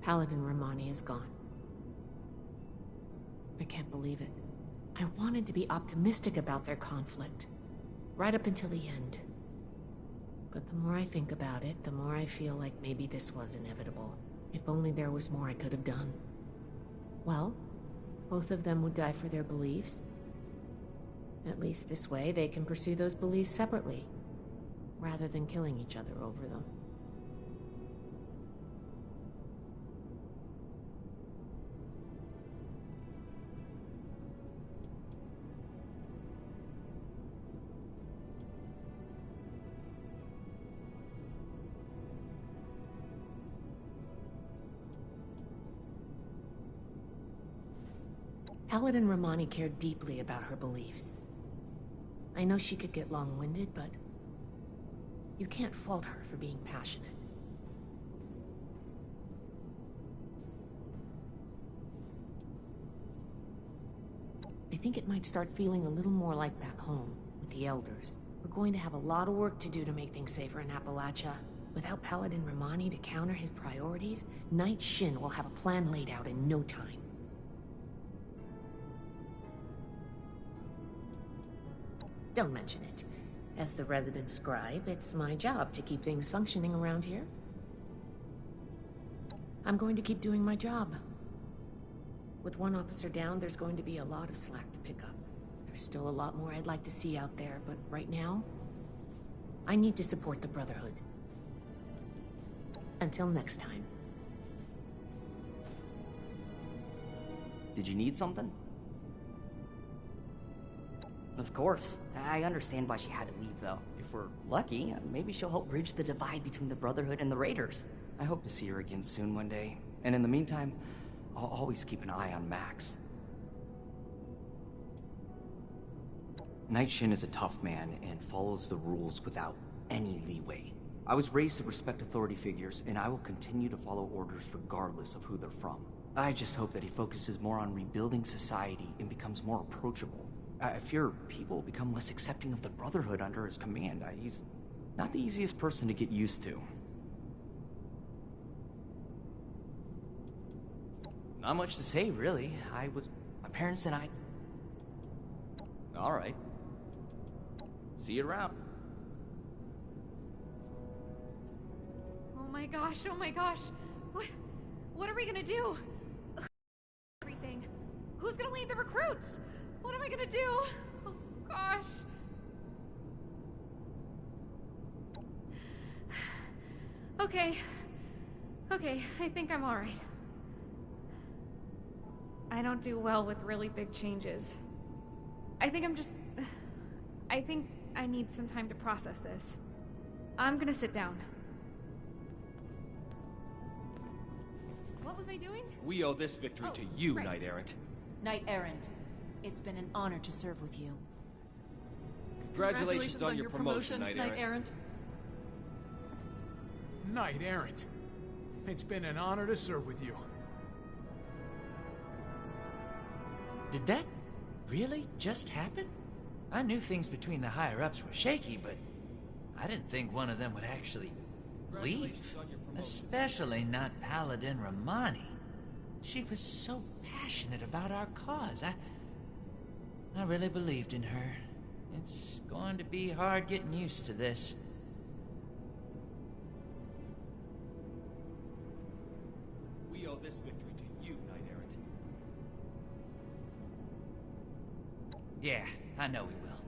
Paladin Romani is gone. I can't believe it. I wanted to be optimistic about their conflict, right up until the end. But the more I think about it, the more I feel like maybe this was inevitable. If only there was more I could have done. Well, both of them would die for their beliefs. At least this way, they can pursue those beliefs separately, rather than killing each other over them. Paladin Romani cared deeply about her beliefs. I know she could get long-winded, but you can't fault her for being passionate. I think it might start feeling a little more like back home, with the Elders. We're going to have a lot of work to do to make things safer in Appalachia. Without Paladin Romani to counter his priorities, Knight Shin will have a plan laid out in no time. Don't mention it. As the resident scribe, it's my job to keep things functioning around here. I'm going to keep doing my job. With one officer down, there's going to be a lot of slack to pick up. There's still a lot more I'd like to see out there, but right now, I need to support the Brotherhood. Until next time. Did you need something? Of course. I understand why she had to leave, though. If we're lucky, maybe she'll help bridge the divide between the Brotherhood and the Raiders. I hope to see her again soon one day. And in the meantime, I'll always keep an eye on Max. Knight Shin is a tough man and follows the rules without any leeway. I was raised to respect authority figures, and I will continue to follow orders regardless of who they're from. I just hope that he focuses more on rebuilding society and becomes more approachable. I fear people become less accepting of the Brotherhood under his command. He's not the easiest person to get used to. Not much to say, really. My parents and I... Alright. See you around. Oh my gosh. What are we gonna do? Everything. Who's gonna lead the recruits? What am I gonna do? Oh gosh. Okay, I think I'm alright. I don't do well with really big changes. I think I need some time to process this. I'm gonna sit down. What was I doing? We owe this victory to you, right. Knight Errant. Knight Errant, it's been an honor to serve with you. Congratulations on your promotion, Knight Errant. Knight Errant. It's been an honor to serve with you. Did that really just happen? I knew things between the higher-ups were shaky, but I didn't think one of them would actually leave. Especially not Paladin Romani. She was so passionate about our cause. I really believed in her. It's going to be hard getting used to this. We owe this victory to you, Knight Errant. Yeah, I know we will.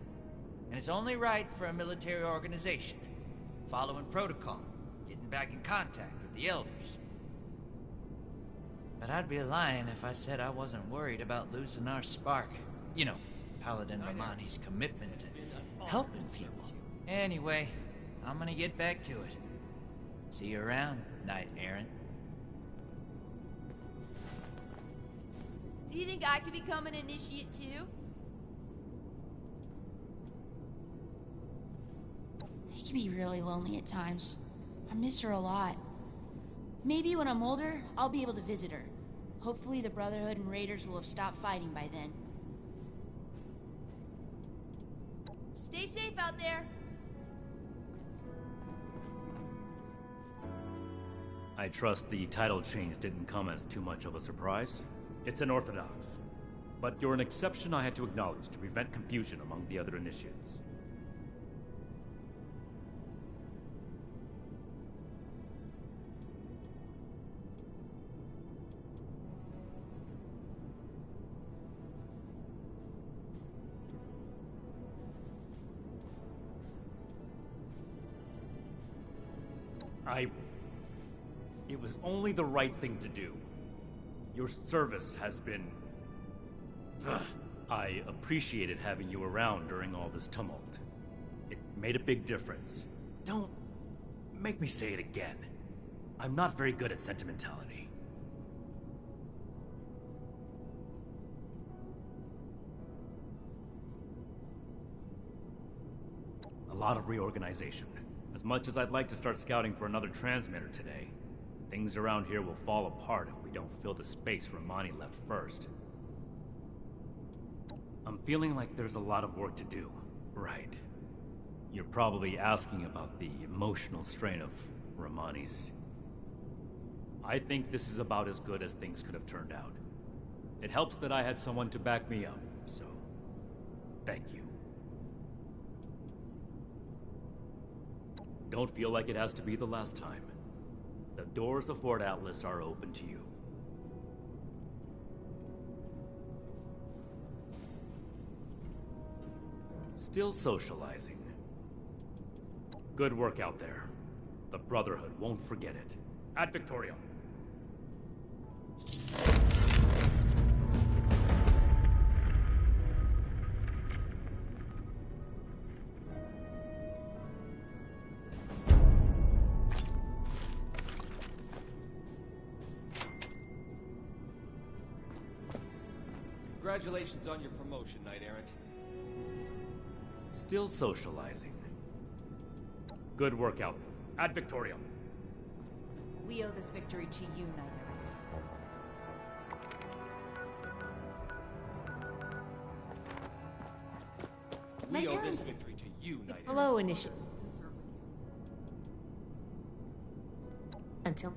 And it's only right for a military organization. Following protocol, getting back in contact with the elders. But I'd be lying if I said I wasn't worried about losing our spark. You know, Paladin Romani's commitment to helping people. Anyway, I'm gonna get back to it. See you around, Knight Errant. Do you think I could become an initiate too? It can be really lonely at times. I miss her a lot. Maybe when I'm older, I'll be able to visit her. Hopefully the Brotherhood and Raiders will have stopped fighting by then. Stay safe out there. I trust the title change didn't come as too much of a surprise. It's unorthodox. But you're an exception I had to acknowledge to prevent confusion among the other initiates. It was only the right thing to do. Your service has been... I appreciated having you around during all this tumult. It made a big difference. Don't make me say it again. I'm not very good at sentimentality. A lot of reorganization. As much as I'd like to start scouting for another transmitter today, things around here will fall apart if we don't fill the space Romani left first. I'm feeling like there's a lot of work to do. Right. You're probably asking about the emotional strain of Romani's. I think this is about as good as things could have turned out. It helps that I had someone to back me up, so thank you. Don't feel like it has to be the last time. The doors of Fort Atlas are open to you. Still socializing. Good work out there. The Brotherhood won't forget it. Ad Victoriam. Congratulations on your promotion, Knight Errant. Still socializing. Good work out there. Ad Victoriam. We owe this victory to you, Knight Errant. We owe this victory to you, Knight Errant. Hello, Initiate. Until...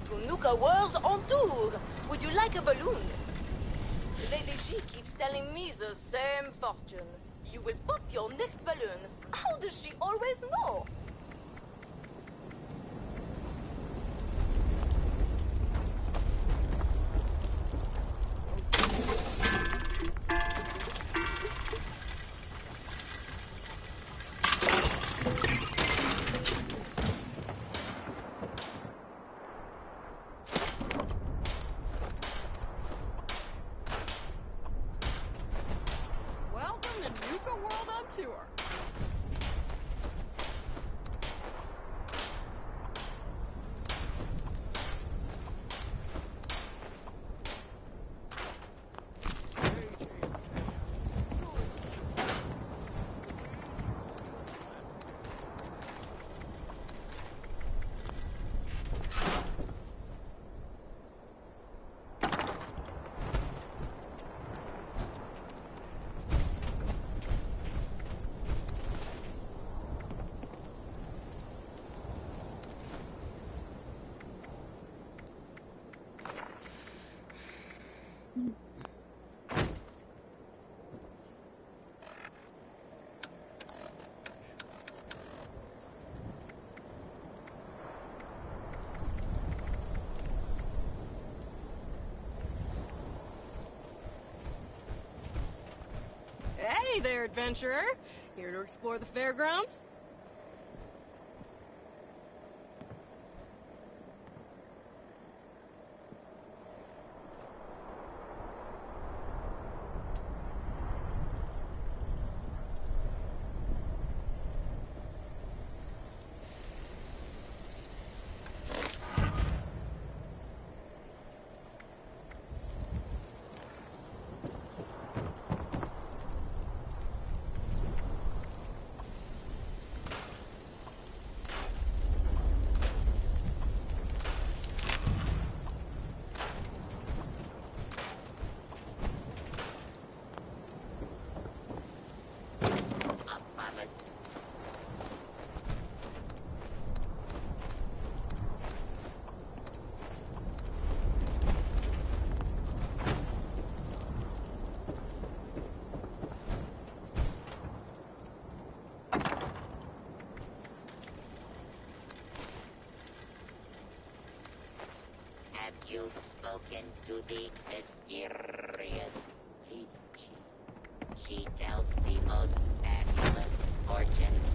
to Nuka World on tour. Would you like a balloon? Lady G keeps telling me the same fortune. You will pop your next balloon. How does she always know? Welcome to Nuka World on tour. Hey there, adventurer. Here to explore the fairgrounds? Have you spoken to the mysterious Peach? She tells the most fabulous fortunes.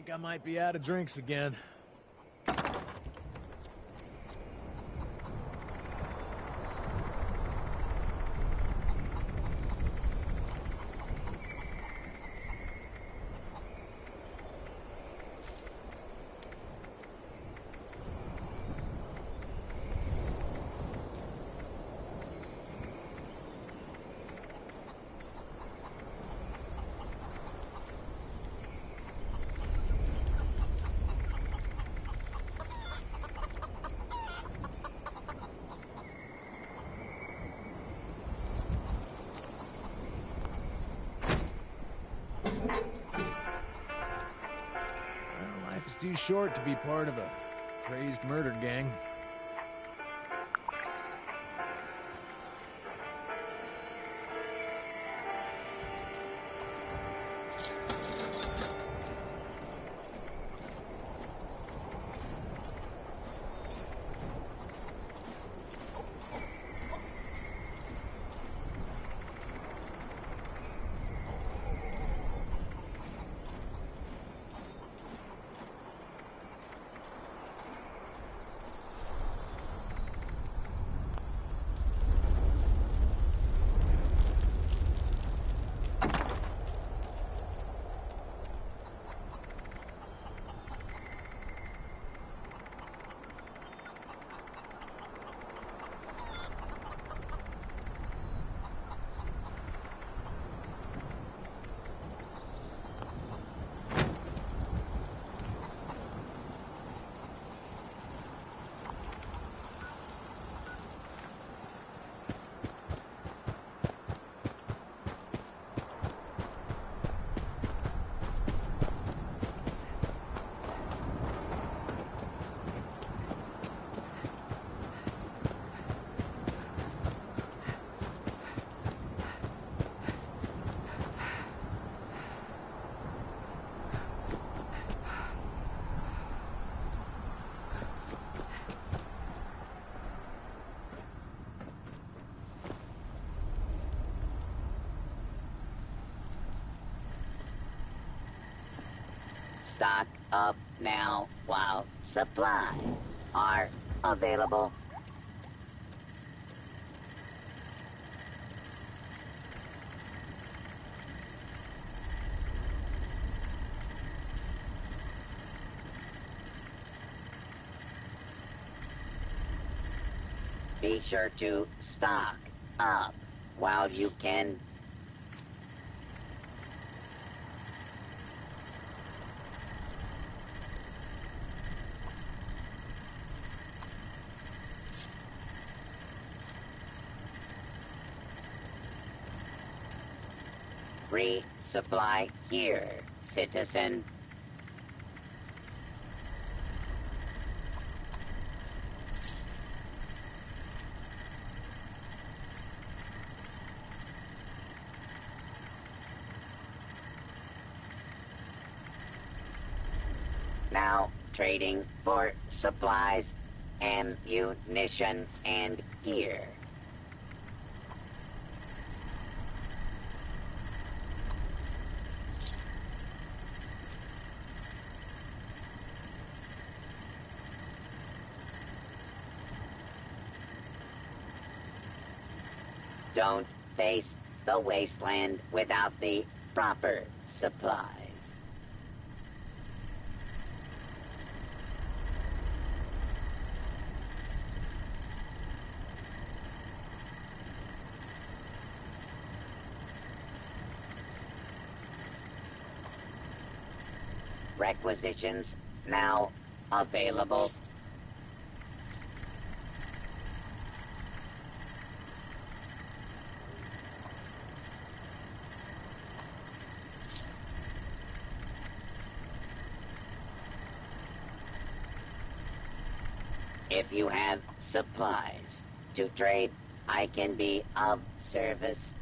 I might be out of drinks again. Too short to be part of a crazed murder gang. Stock up now while supplies are available. Be sure to stock up while you can. Resupply here, citizen. Now trading for supplies, ammunition, and gear. Don't face the wasteland without the proper supplies. Requisitions now available. If you have supplies to trade, I can be of service